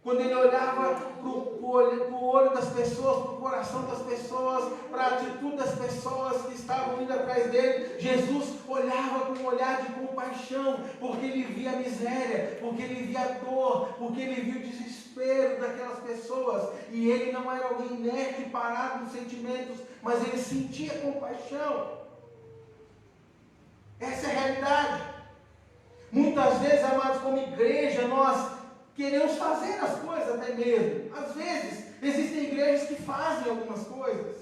quando ele olhava para o olho das pessoas, para o coração das pessoas, para a atitude das pessoas que estavam indo atrás dele, Jesus olhava com um olhar de compaixão, porque ele via a miséria, porque ele via a dor, porque ele via o desespero daquelas pessoas, e ele não era alguém inerte, parado nos sentimentos, mas ele sentia compaixão. Essa é a realidade. Muitas vezes, amados, como igreja, nós queremos fazer as coisas até mesmo. Às vezes, existem igrejas que fazem algumas coisas,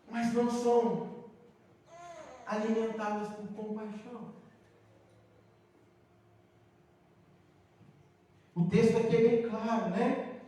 mas não são alimentadas por compaixão. O texto aqui é bem claro, né?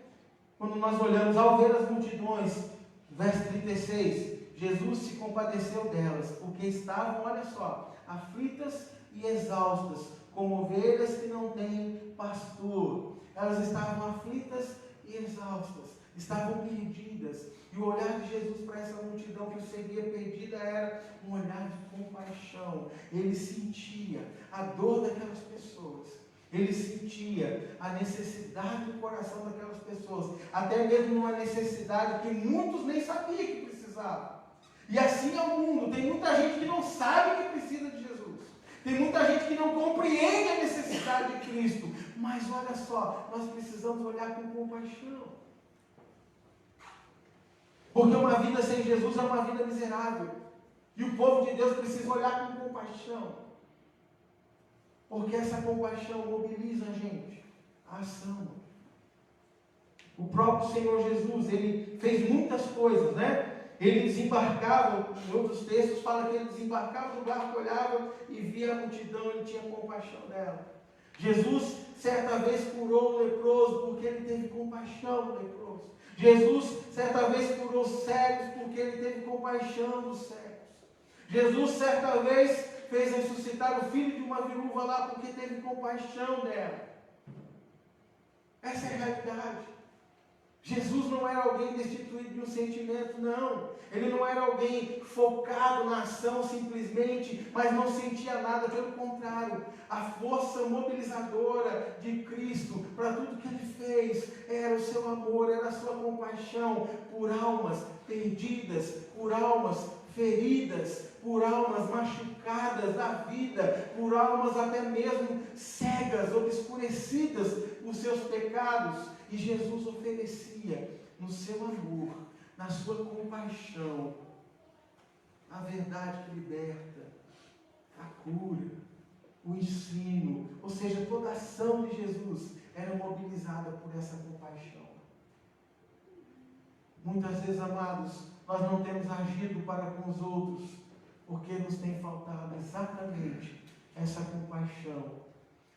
Quando nós olhamos, ao ver as multidões, verso 36, Jesus se compadeceu delas, porque estavam, olha só, aflitas e exaustas, como ovelhas que não têm pastor. Elas estavam aflitas e exaustas, estavam perdidas. E o olhar de Jesus para essa multidão que o seguia perdida era um olhar de compaixão. Ele sentia a dor daquelas pessoas. Ele sentia a necessidade do coração daquelas pessoas. Até mesmo uma necessidade que muitos nem sabiam que precisavam. E assim é o mundo. Tem muita gente que não sabe que precisa de Jesus. Tem muita gente que não compreende a necessidade de Cristo. Mas olha só, nós precisamos olhar com compaixão. Porque uma vida sem Jesus é uma vida miserável. E o povo de Deus precisa olhar com compaixão. Porque essa compaixão mobiliza a gente, a ação. O próprio Senhor Jesus, ele fez muitas coisas, né? Ele desembarcava, em outros textos fala que ele desembarcava do barco, olhava e via a multidão, ele tinha compaixão dela. Jesus, certa vez, curou o leproso, porque ele teve compaixão do leproso. Jesus, certa vez, curou cegos, porque ele teve compaixão dos cegos. Jesus, certa vez, fez ressuscitar o filho de uma viúva lá porque teve compaixão dela. Essa é a realidade. Jesus não era alguém destituído de um sentimento, não. Ele não era alguém focado na ação simplesmente, mas não sentia nada, pelo contrário. A força mobilizadora de Cristo para tudo que Ele fez era o seu amor, era a sua compaixão por almas perdidas, por almas feridas, por almas machucadas da vida, por almas até mesmo cegas, obscurecidas por seus pecados. E Jesus oferecia no seu amor, na sua compaixão, a verdade que liberta, a cura, o ensino, ou seja, toda a ação de Jesus era mobilizada por essa compaixão. Muitas vezes, amados, nós não temos agido para com os outros, porque nos tem faltado exatamente essa compaixão,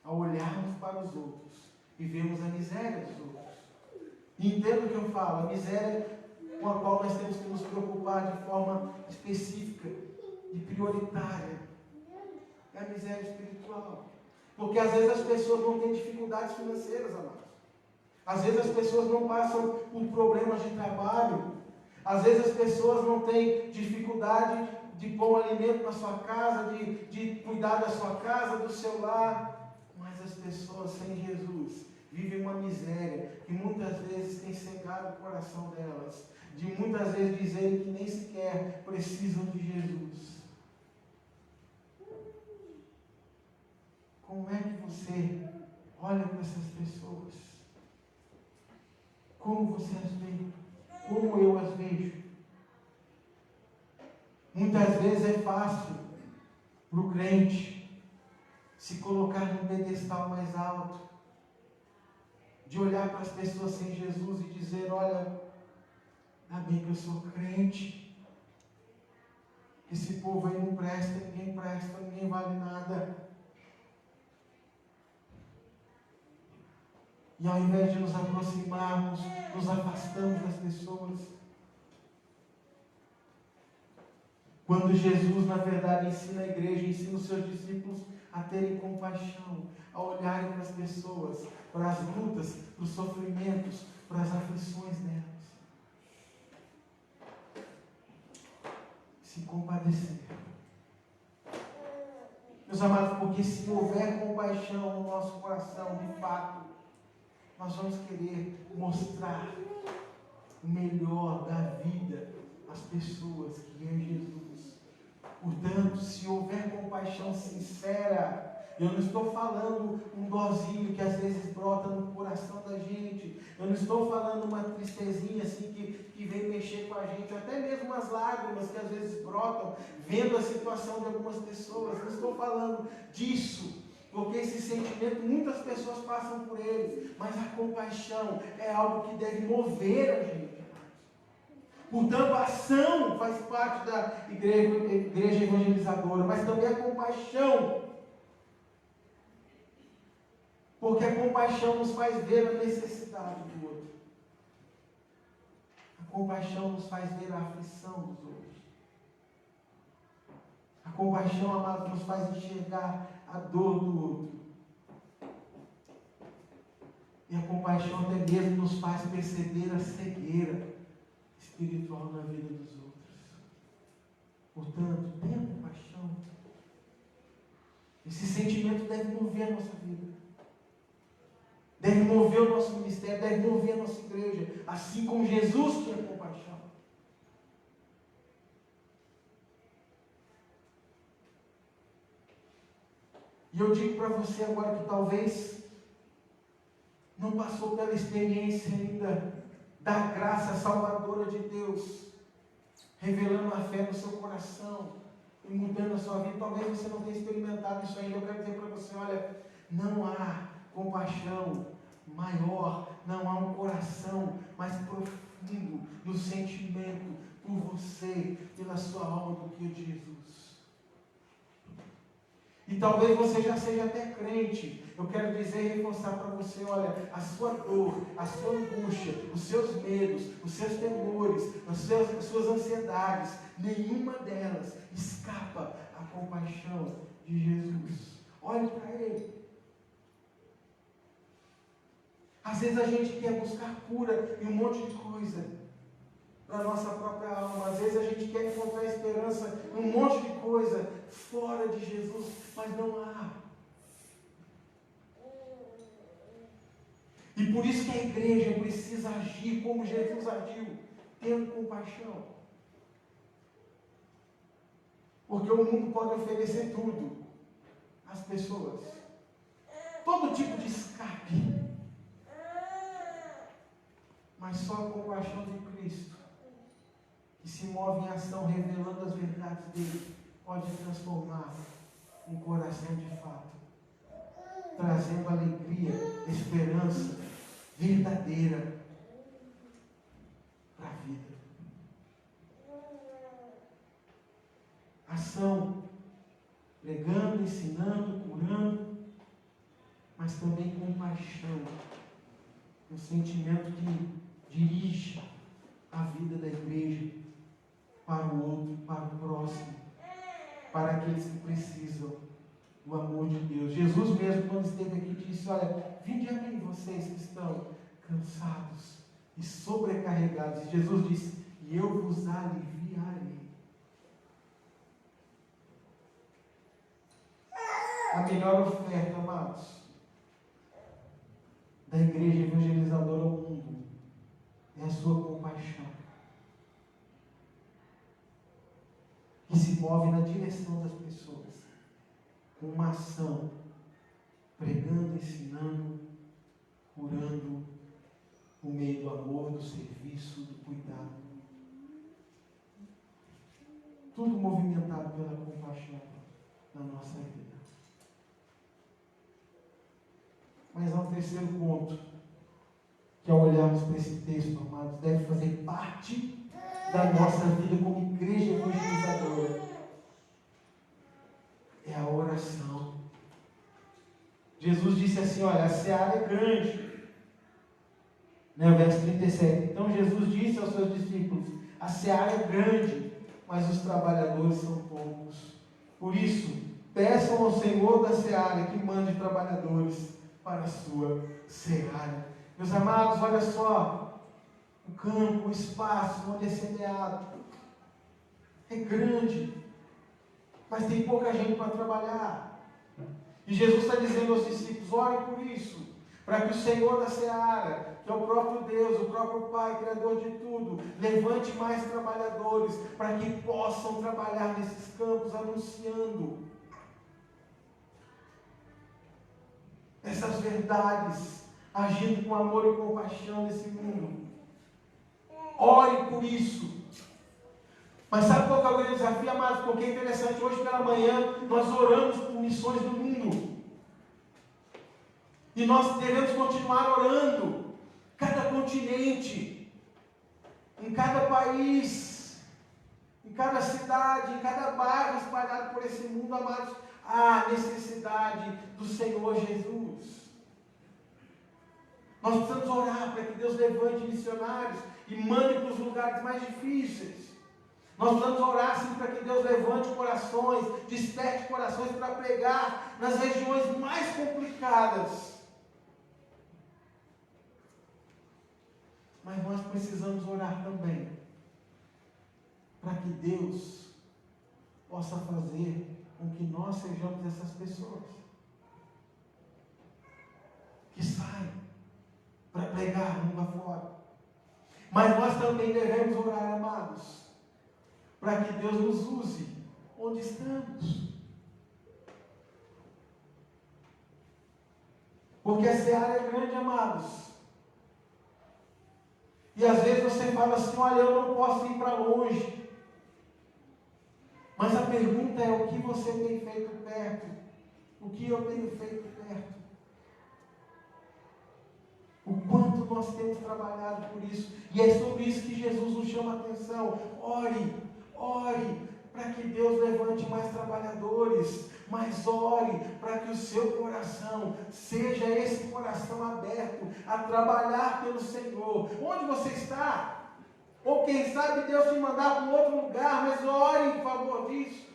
ao olharmos para os outros e vermos a miséria dos outros. E entenda o que eu falo, a miséria com a qual nós temos que nos preocupar de forma específica e prioritária é a miséria espiritual. Porque às vezes as pessoas não têm dificuldades financeiras, amados. Às vezes as pessoas não passam por problemas de trabalho. Às vezes as pessoas não têm dificuldade de pôr um alimento na sua casa, de cuidar da sua casa, do seu lar. Mas as pessoas sem Jesus vivem uma miséria que muitas vezes tem cegado o coração delas, de muitas vezes dizerem que nem sequer precisam de Jesus. Como é que você olha para essas pessoas? Como você as vê? Como eu as vejo? Muitas vezes é fácil para o crente se colocar num pedestal mais alto, de olhar para as pessoas sem Jesus e dizer: olha, ainda bem que eu sou crente, esse povo aí não presta, ninguém vale nada. E ao invés de nos aproximarmos, nos afastamos das pessoas. Quando Jesus, na verdade, ensina a igreja, ensina os seus discípulos a terem compaixão, a olharem para as pessoas, para as lutas, para os sofrimentos, para as aflições delas. Se compadecer. Meus amados, porque se houver compaixão no nosso coração, de fato, nós vamos querer mostrar o melhor da vida às pessoas, que é Jesus. Portanto, se houver compaixão sincera, eu não estou falando um dozinho que às vezes brota no coração da gente, eu não estou falando uma tristezinha assim que vem mexer com a gente, até mesmo as lágrimas que às vezes brotam vendo a situação de algumas pessoas, não estou falando disso, porque esse sentimento muitas pessoas passam por ele, mas a compaixão é algo que deve mover a gente. Portanto, a ação faz parte da igreja evangelizadora, mas também a compaixão. Porque a compaixão nos faz ver a necessidade do outro. A compaixão nos faz ver a aflição dos outros. A compaixão, amado, nos faz enxergar a dor do outro. E a compaixão até mesmo nos faz perceber a cegueira espiritual na vida dos outros. Portanto, tenha compaixão. Esse sentimento deve mover a nossa vida. Deve mover o nosso ministério, deve mover a nossa igreja, assim como Jesus tinha compaixão. E eu digo para você agora que talvez não passou pela experiência ainda da graça salvadora de Deus, revelando a fé no seu coração e mudando a sua vida. Talvez você não tenha experimentado isso ainda. Eu quero dizer para você, olha, não há compaixão maior, não há um coração mais profundo no sentimento por você, pela sua alma, do que o de Jesus. E talvez você já seja até crente. Eu quero dizer e reforçar para você, olha, a sua dor, a sua angústia, os seus medos, os seus temores, as suas ansiedades, nenhuma delas escapa à compaixão de Jesus. Olhe para Ele. Às vezes a gente quer buscar cura em um monte de coisa para a nossa própria alma. Às vezes a gente quer encontrar esperança em um monte de coisa fora de Jesus, mas não há. E por isso que a igreja precisa agir como Jesus agiu, tendo compaixão. Porque o mundo pode oferecer tudo às pessoas, todo tipo de escape, mas só a compaixão de Cristo, que se move em ação, revelando as verdades dele, pode transformar um coração de fato, trazendo alegria, esperança verdadeira para a vida. Ação, pregando, ensinando, curando, mas também compaixão, um sentimento que dirige a vida da igreja para o outro, para o próximo, para aqueles que precisam do amor de Deus. Jesus mesmo, quando esteve aqui, disse: olha, vinde a mim, vocês que estão cansados e sobrecarregados. E Jesus disse: e eu vos aliviarei. A melhor oferta, amados, da igreja evangelizadora ao mundo é a sua compaixão, que se move na direção das pessoas, com uma ação, pregando, ensinando, curando, por meio do amor, do serviço, do cuidado. Tudo movimentado pela compaixão na nossa vida. Mas há um terceiro ponto, que ao olharmos para esse texto, amados, deve fazer parte da nossa vida como igreja evangelizadora. É a oração. Jesus disse assim, olha, a seara é grande. Verso 37. Então Jesus disse aos seus discípulos, a seara é grande, mas os trabalhadores são poucos. Por isso, peçam ao Senhor da seara que mande trabalhadores para a sua seara. Meus amados, olha só, o campo, o espaço onde é semeado é grande, mas tem pouca gente para trabalhar. E Jesus está dizendo aos discípulos, orem por isso, para que o Senhor da seara, que é o próprio Deus, o próprio Pai, Criador de tudo, levante mais trabalhadores, para que possam trabalhar nesses campos, anunciando essas verdades, agindo com amor e compaixão nesse mundo. Ore por isso. Mas sabe qual que é o grande desafio, amados? Porque é interessante, hoje pela manhã nós oramos por missões do mundo. E nós devemos continuar orando. Cada continente, em cada país, em cada cidade, em cada bairro espalhado por esse mundo, amados, há necessidade do Senhor Jesus. Nós precisamos orar para que Deus levante missionários e mande para os lugares mais difíceis. Nós precisamos orar sim para que Deus levante corações, desperte corações para pregar nas regiões mais complicadas. Mas nós precisamos orar também para que Deus possa fazer com que nós sejamos essas pessoas que saem para pregar mundo afora. Mas nós também devemos orar, amados, para que Deus nos use onde estamos. Porque a seara é grande, amados. E às vezes você fala assim, olha, eu não posso ir para longe. Mas a pergunta é, o que você tem feito perto? O que eu tenho feito perto? O quanto nós temos trabalhado por isso. E é sobre isso que Jesus nos chama a atenção. Ore, ore, para que Deus levante mais trabalhadores, mas ore para que o seu coração seja esse coração aberto a trabalhar pelo Senhor. Onde você está? Ou quem sabe Deus te mandar para um outro lugar, mas ore em favor disso.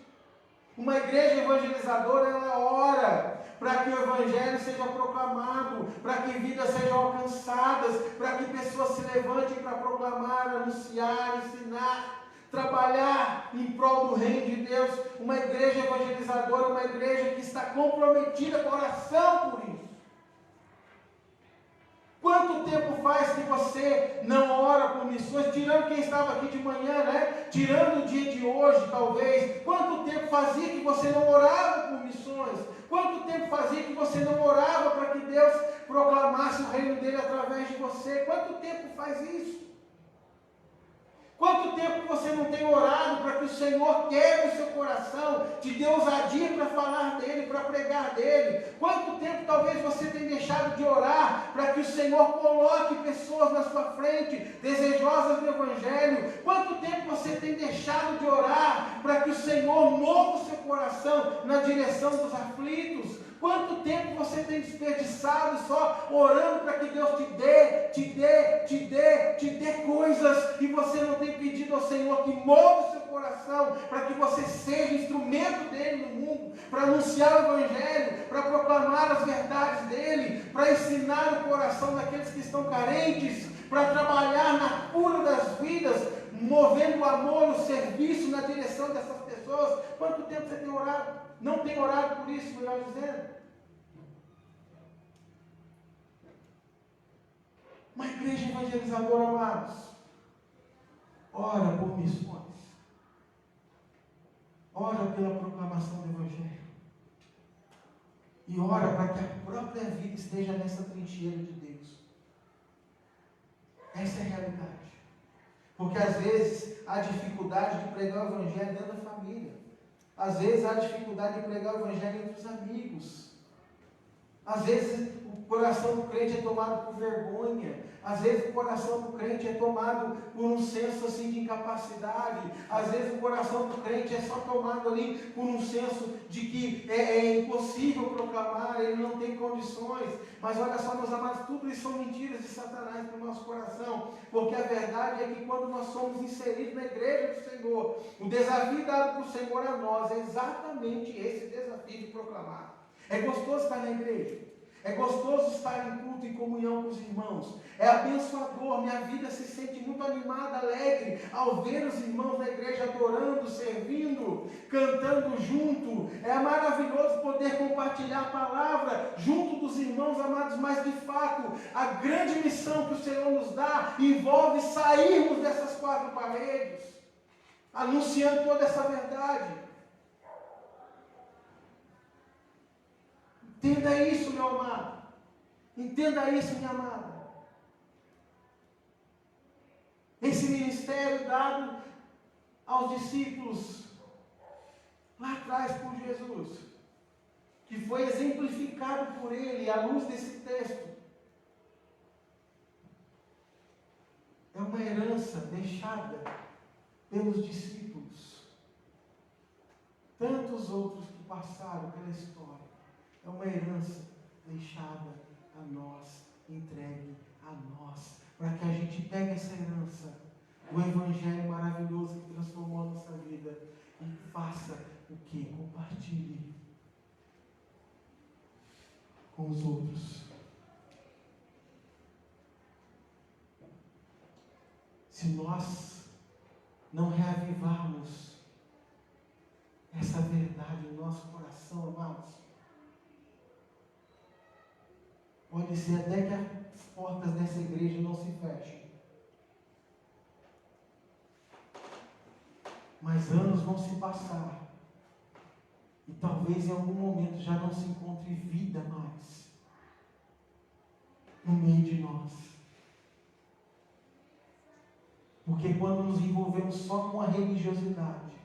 Uma igreja evangelizadora, ela ora para que o Evangelho seja proclamado, para que vidas sejam alcançadas, para que pessoas se levantem para proclamar, anunciar, ensinar, trabalhar em prol do reino de Deus. Uma igreja evangelizadora, uma igreja que está comprometida com a oração por isso. Quanto tempo faz que você não ora por missões? Tirando quem estava aqui de manhã, né? Tirando o dia de hoje, talvez. Quanto tempo fazia que você não orava por missões? Quanto tempo fazia que você não orava para que Deus proclamasse o reino dele através de você? Quanto tempo faz isso? Quanto tempo você não tem orado para que o Senhor quebre o seu coração, te dê ousadia para falar dele, para pregar dele? Quanto tempo talvez você tenha deixado de orar para que o Senhor coloque pessoas na sua frente, desejosas do Evangelho? Quanto tempo você tem deixado de orar para que o Senhor mova o seu coração na direção dos aflitos? Quanto tempo você tem desperdiçado só orando para que Deus te dê coisas, e você não tem pedido ao Senhor que mova o seu coração para que você seja instrumento dele no mundo, para anunciar o Evangelho, para proclamar as verdades dele, para ensinar o coração daqueles que estão carentes, para trabalhar na cura das vidas, movendo o amor, o serviço na direção dessas pessoas? Quanto tempo você tem orado? Não tem orado por isso, melhor dizendo? Uma igreja evangelizadora, amados, ora por missões, ora pela proclamação do Evangelho, e ora para que a própria vida esteja nessa trincheira de Deus. Essa é a realidade. Porque às vezes há dificuldade de pregar o Evangelho dentro da família. Às vezes há dificuldade de pregar o Evangelho entre os amigos. Às vezes o coração do crente é tomado por vergonha. Às vezes o coração do crente é tomado por um senso assim de incapacidade. Às vezes o coração do crente é só tomado ali por um senso de que é impossível proclamar, ele não tem condições. Mas olha só, meus amados, tudo isso são mentiras de Satanás para o nosso coração. Porque a verdade é que quando nós somos inseridos na igreja do Senhor, o desafio dado pelo Senhor a nós é exatamente esse desafio de proclamar. É gostoso estar na igreja. É gostoso estar em culto e comunhão com os irmãos. É abençoador. Minha vida se sente muito animada, alegre, ao ver os irmãos da igreja adorando, servindo, cantando junto. É maravilhoso poder compartilhar a palavra junto dos irmãos amados. Mas de fato, a grande missão que o Senhor nos dá envolve sairmos dessas quatro paredes, anunciando toda essa verdade. Entenda isso, meu amado. Entenda isso, minha amada. Esse ministério dado aos discípulos lá atrás por Jesus, que foi exemplificado por ele à luz desse texto, é uma herança deixada pelos discípulos. Tantos outros que passaram pela história. É uma herança deixada a nós, entregue a nós, para que a gente pegue essa herança, o Evangelho maravilhoso que transformou a nossa vida, e faça o que? Compartilhe com os outros. Se nós não reavivarmos essa verdade no nosso coração, amados, pode ser até que as portas dessa igreja não se fechem. Mas anos vão se passar. E talvez em algum momento já não se encontre vida mais no meio de nós. Porque quando nos envolvemos só com a religiosidade,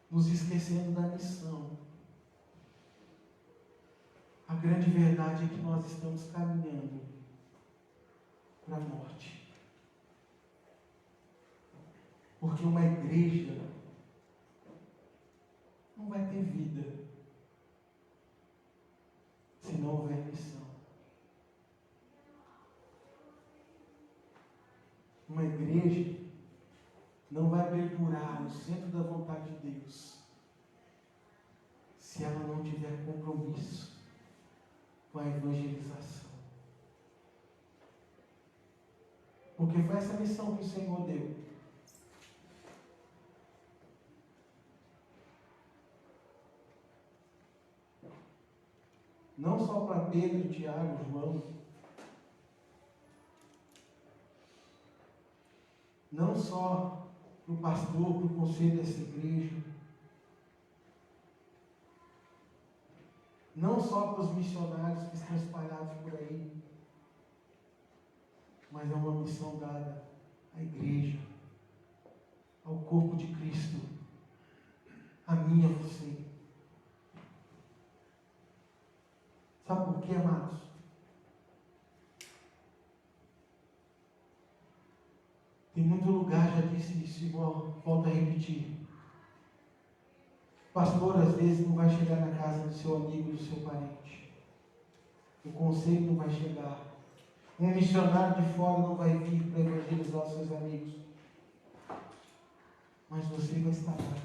nos esquecendo da missão, a grande verdade é que nós estamos caminhando para a morte. Porque uma igreja não vai ter vida vai perdurar no centro da vontade de Deus se ela não tiver compromisso com a evangelização. Porque foi essa missão que o Senhor deu. Não só para Pedro, Tiago, João, não só para o pastor, para o conselho dessa igreja, não só para os missionários que estão espalhados por aí, mas é uma missão dada à igreja, ao corpo de Cristo, a mim e a você. Sabe por quê, amados? Tem muito lugar, já disse isso, igual, volto a repetir. O pastor, às vezes, não vai chegar na casa do seu amigo, do seu parente. O conselho não vai chegar. Um missionário de fora não vai vir para evangelizar os seus amigos. Mas você vai estar lá.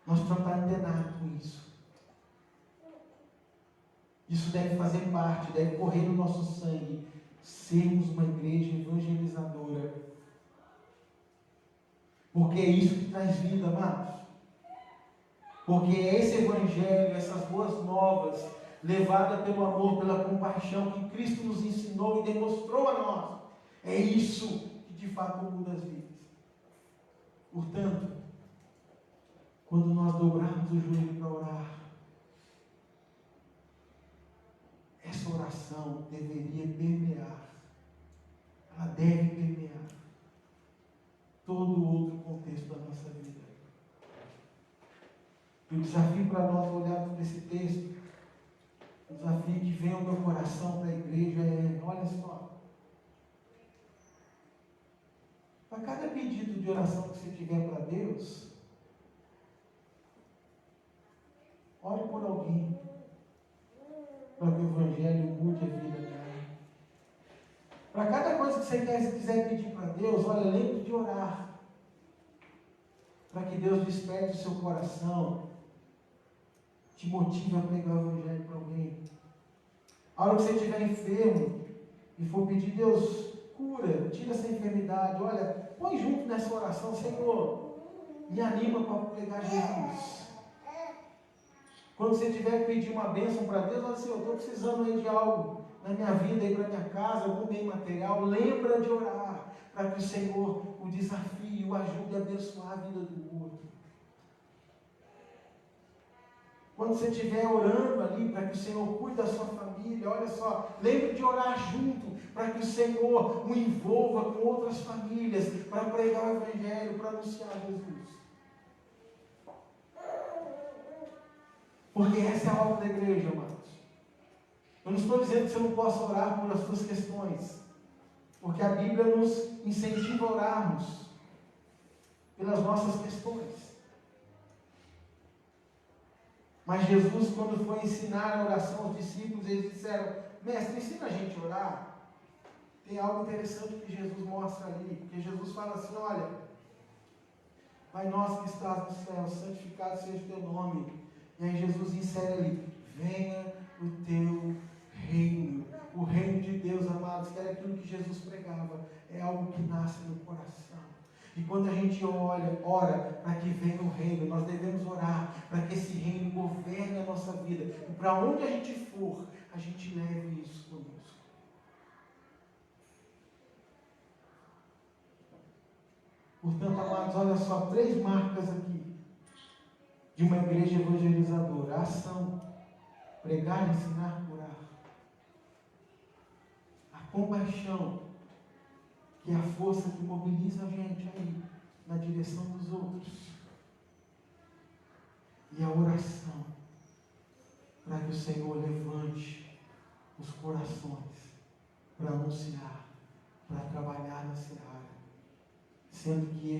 Nós precisamos estar antenados com isso. Isso deve fazer parte, deve correr no nosso sangue. Sermos uma igreja evangelizadora. Porque é isso que traz vida, amados. Porque é esse evangelho, essas boas novas, levada pelo amor, pela compaixão que Cristo nos ensinou e demonstrou a nós. É isso que de fato muda as vidas. Portanto, quando nós dobrarmos o joelho para orar, essa oração deveria permear, ela deve permear todo o outro contexto da nossa vida. E o desafio para nós olharmos para esse texto, o desafio que vem ao meu coração para a igreja é, olha só, para cada pedido de oração que você tiver para Deus, ore por alguém, para que o Evangelho mude a vida dela. Para cada coisa que você quiser pedir para Deus, olha, lembre de orar, para que Deus desperte o seu coração, te motive a pregar o Evangelho para alguém. A hora que você estiver enfermo e for pedir, Deus, cura, tira essa enfermidade, olha, põe junto nessa oração, Senhor, me anima para pregar Jesus. Quando você tiver que pedir uma bênção para Deus, olha assim, eu estou precisando aí de algo na minha vida, aí para minha casa, algum bem material, lembra de orar, para que o Senhor o desafie, o ajude a abençoar a vida do outro. Quando você estiver orando ali, para que o Senhor cuide da sua família, olha só, lembre de orar junto, para que o Senhor o envolva com outras famílias, para pregar o Evangelho, para anunciar Jesus. Porque essa é a obra da igreja, amados. Eu não estou dizendo que você não possa orar por as suas questões, porque a Bíblia nos incentiva a orarmos pelas nossas questões. Mas Jesus, quando foi ensinar a oração aos discípulos, eles disseram, mestre, ensina a gente a orar. Tem algo interessante que Jesus mostra ali, porque Jesus fala assim, olha, Pai nosso que estás no céu, santificado seja o teu nome. E aí Jesus insere ali, venha o teu reino. O reino de Deus, amados, que era aquilo que Jesus pregava, é algo que nasce no coração. E quando a gente ora para que venha o reino, nós devemos orar para que esse reino governe a nossa vida. E para onde a gente for, a gente leve isso conosco. Portanto, amados, olha só, 3 marcas aqui de uma igreja evangelizadora: ação, pregar, ensinar, curar. A compaixão, que é a força que mobiliza a gente aí na direção dos outros. E a oração, para que o Senhor levante os corações para anunciar, para trabalhar na seara. Sendo que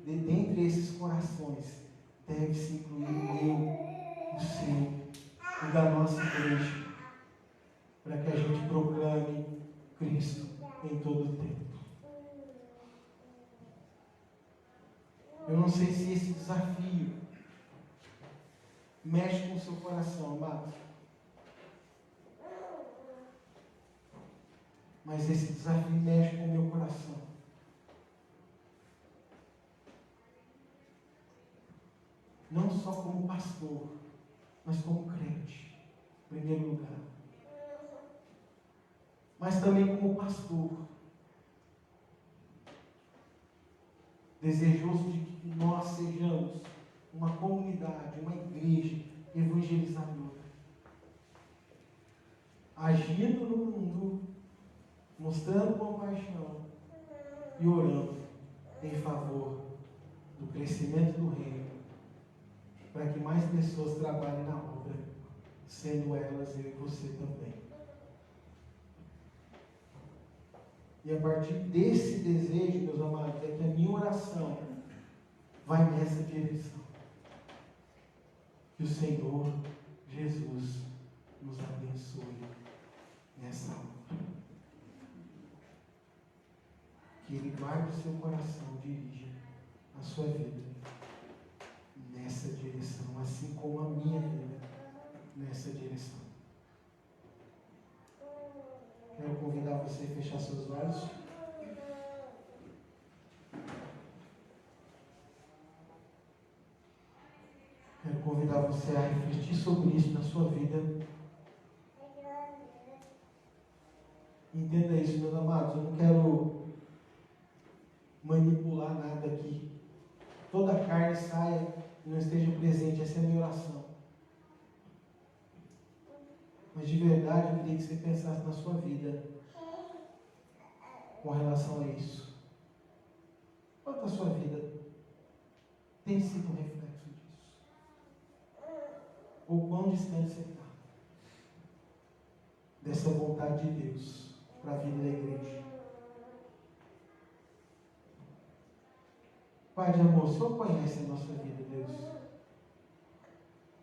dentre esses corações deve-se incluir o meu, o seu, o da nossa igreja, para que a gente proclame Cristo em todo o tempo. Eu não sei se esse desafio mexe com o seu coração, amado. Mas esse desafio mexe com o meu coração. Não só como pastor, mas como crente, em primeiro lugar. Mas também como pastor, desejoso de que nós sejamos uma comunidade, uma igreja evangelizadora, agindo no mundo, mostrando compaixão e orando em favor do crescimento do reino, para que mais pessoas trabalhem na obra, sendo elas eu e você também. E a partir desse desejo, meus amados, é que a minha oração vai nessa direção. Que o Senhor Jesus nos abençoe nessa obra. Que Ele guarde o seu coração, dirija a sua vida nessa direção, assim como a minha vida nessa direção. Quero convidar você a fechar seus olhos. Quero convidar você a refletir sobre isso na sua vida. Entenda isso, meus amados. Eu não quero manipular nada aqui. Toda a carne saia e não esteja presente. Essa é a minha oração. Mas de verdade eu queria que você pensasse na sua vida com relação a isso. Quanto a sua vida tem sido um reflexo disso? Ou quão distante você está dessa vontade de Deus para a vida da igreja? Pai de amor, o Senhor conhece a nossa vida, Deus.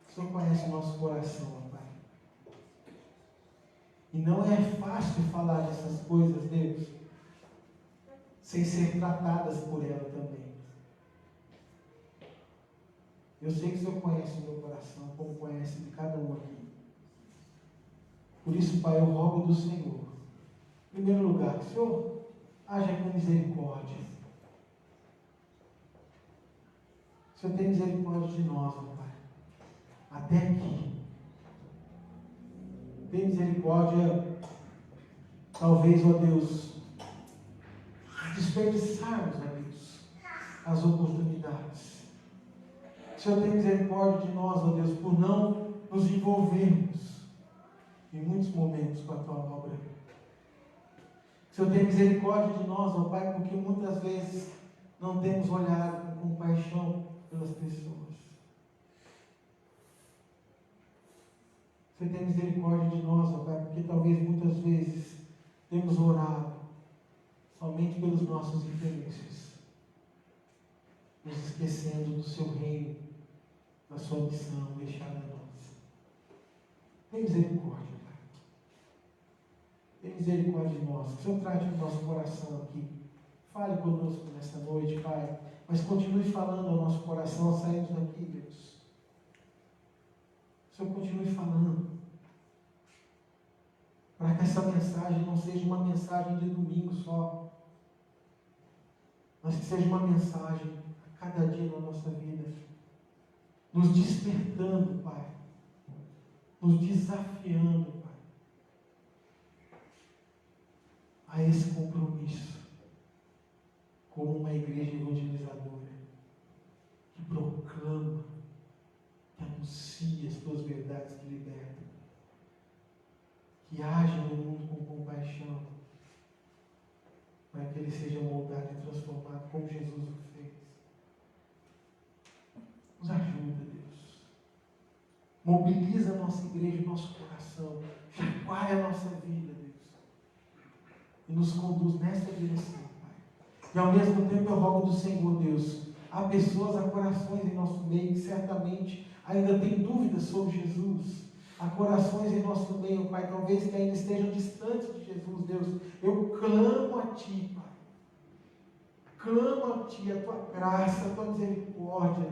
O Senhor conhece o nosso coração, Pai. E não é fácil falar dessas coisas, Deus, sem ser tratadas por ela também. Eu sei que o Senhor conhece o meu coração, como conhece de cada um aqui. Por isso, Pai, eu rogo do Senhor, em primeiro lugar, que o Senhor haja com misericórdia. O Senhor tem misericórdia de nós, meu Pai, até aqui. Tem misericórdia, talvez, ó Deus, desperdiçarmos, ó Deus, as oportunidades. O Senhor tem misericórdia de nós, ó Deus, por não nos envolvermos em muitos momentos com a Tua obra. O Senhor tem misericórdia de nós, ó Pai, porque muitas vezes não temos olhado com compaixão pelas pessoas. Você tem misericórdia de nós, ó Pai, porque talvez muitas vezes temos orado somente pelos nossos interesses, nos esquecendo do Seu reino, da Sua missão deixada a nós. Tem misericórdia, Pai. Tem misericórdia de nós. Que o Senhor trate o nosso coração aqui. Fale conosco nessa noite, Pai, mas continue falando ao nosso coração ao sairmos daqui, Deus. O Senhor continue falando, para que essa mensagem não seja uma mensagem de domingo só, mas que seja uma mensagem a cada dia na nossa vida, nos despertando, Pai, nos desafiando, Pai, a esse compromisso, como uma igreja evangelizadora, que proclama, que anuncia as Tuas verdades que libertam, que age no mundo com compaixão, para que ele seja moldado e transformado como Jesus o fez. Nos ajuda, Deus. Mobiliza a nossa igreja, o nosso coração, chacoalha a nossa vida, Deus, e nos conduz nessa direção, Pai. E ao mesmo tempo eu rogo do Senhor, Deus, há pessoas, há corações em nosso meio que certamente ainda têm dúvidas sobre Jesus, Há corações em nosso meio, Pai, talvez que ainda estejam distantes de Jesus, Deus. Eu clamo a Ti, Pai. Clamo a Ti, a Tua graça, a Tua misericórdia,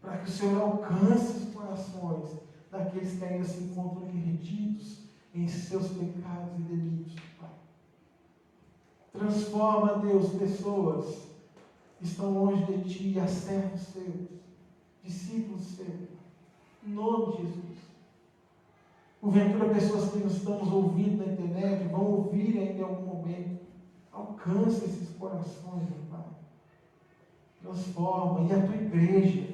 para que o Senhor alcance os corações daqueles que ainda se encontram perdidos em seus pecados e delitos, Pai. Transforma, Deus, pessoas que estão longe de Ti, a servos Seus, discípulos Seus, em nome de Jesus. Porventura, pessoas que nos estamos ouvindo na internet, vão ouvir ainda em algum momento. Alcança esses corações, meu Pai. Transforma. E a Tua igreja,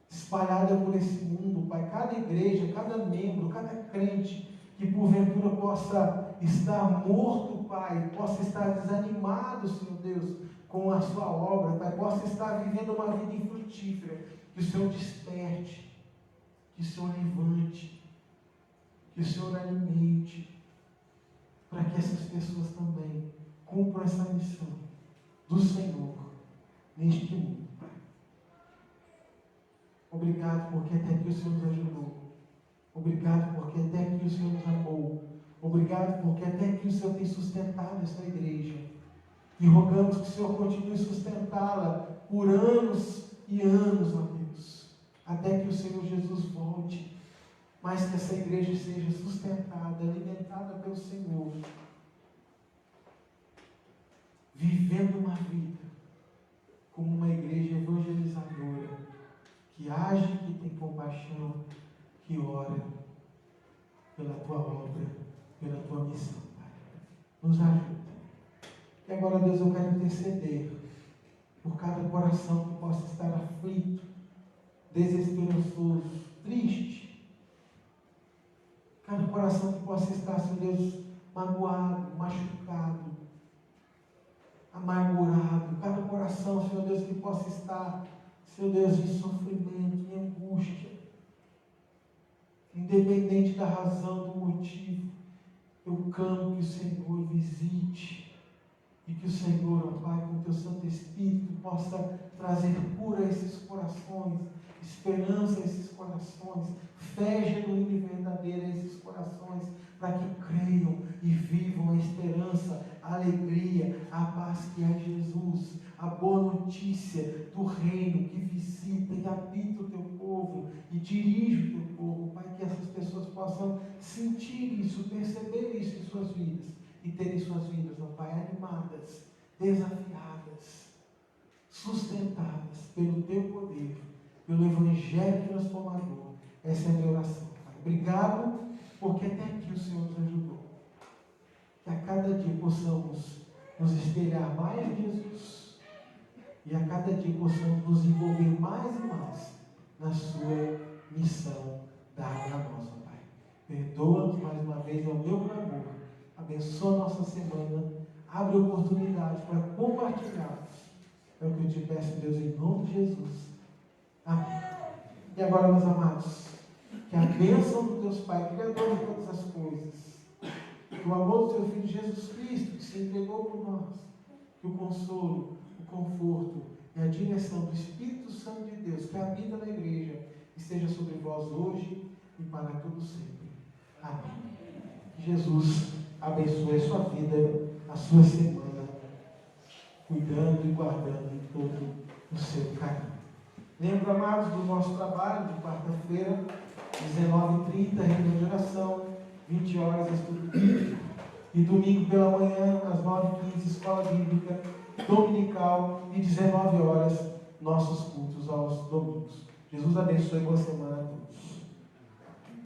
espalhada por esse mundo, Pai. Cada igreja, cada membro, cada crente, que porventura possa estar morto, Pai. Possa estar desanimado, Senhor Deus, com a Sua obra, Pai. Possa estar vivendo uma vida infrutífera. Que o Senhor desperte. Que o Senhor levante. Que o Senhor alimente, para que essas pessoas também cumpram essa missão do Senhor neste mundo, Pai. Obrigado porque até aqui o Senhor nos ajudou. Obrigado porque até aqui o Senhor nos amou. Obrigado porque até aqui o Senhor tem sustentado essa igreja. E rogamos que o Senhor continue a sustentá-la por anos e anos, ó Deus, até que o Senhor Jesus volte. Mas que essa igreja seja sustentada, alimentada pelo Senhor, vivendo uma vida como uma igreja evangelizadora, que age, que tem compaixão, que ora pela Tua obra, pela Tua missão, Pai. Nos ajuda. E agora, Deus, eu quero interceder por cada coração que possa estar aflito, desesperançoso, triste. Cada coração que possa estar, Senhor Deus, magoado, machucado, amargurado. Cada coração, Senhor Deus, que possa estar, Senhor Deus, em sofrimento, em angústia. Independente da razão, do motivo, eu clamo que o Senhor visite. E que o Senhor, ó Pai, com o Teu Santo Espírito, possa trazer cura a esses corações, esperança a esses corações, fé genuína e verdadeira a esses corações, para que creiam e vivam a esperança, a alegria, a paz que é Jesus, a boa notícia do reino que visita e habita o Teu povo e dirige o Teu povo. Pai, que essas pessoas possam sentir isso, perceber isso em suas vidas e terem suas vidas, ó Pai, animadas, desafiadas, sustentadas pelo Teu poder, pelo Evangelho transformador. Essa é a minha oração, Pai. Obrigado, porque até aqui o Senhor nos ajudou. Que a cada dia possamos nos espelhar mais em Jesus. E a cada dia possamos nos envolver mais e mais na Sua missão dada a nós, ó Pai. Perdoa-nos mais uma vez, é o meu clamor. Abençoa a nossa semana. Abre oportunidade para compartilharmos. É o que eu te peço, Deus, em nome de Jesus. Amém. E agora, meus amados, que a bênção do Deus Pai, Criador de todas as coisas, que o amor do Seu Filho Jesus Cristo, que se entregou por nós, que o consolo, o conforto e a direção do Espírito Santo de Deus, que habita na igreja, esteja sobre vós hoje e para todo sempre. Amém. Que Jesus abençoe a sua vida, a sua semana, cuidando e guardando em todo o seu caminho. Lembro, amados, do nosso trabalho de quarta-feira, 19h30, reunião de oração, 20 horas, estudo bíblico, e domingo pela manhã, às 9h15, escola bíblica dominical, e 19 horas, nossos cultos aos domingos. Jesus abençoe, boa semana a todos.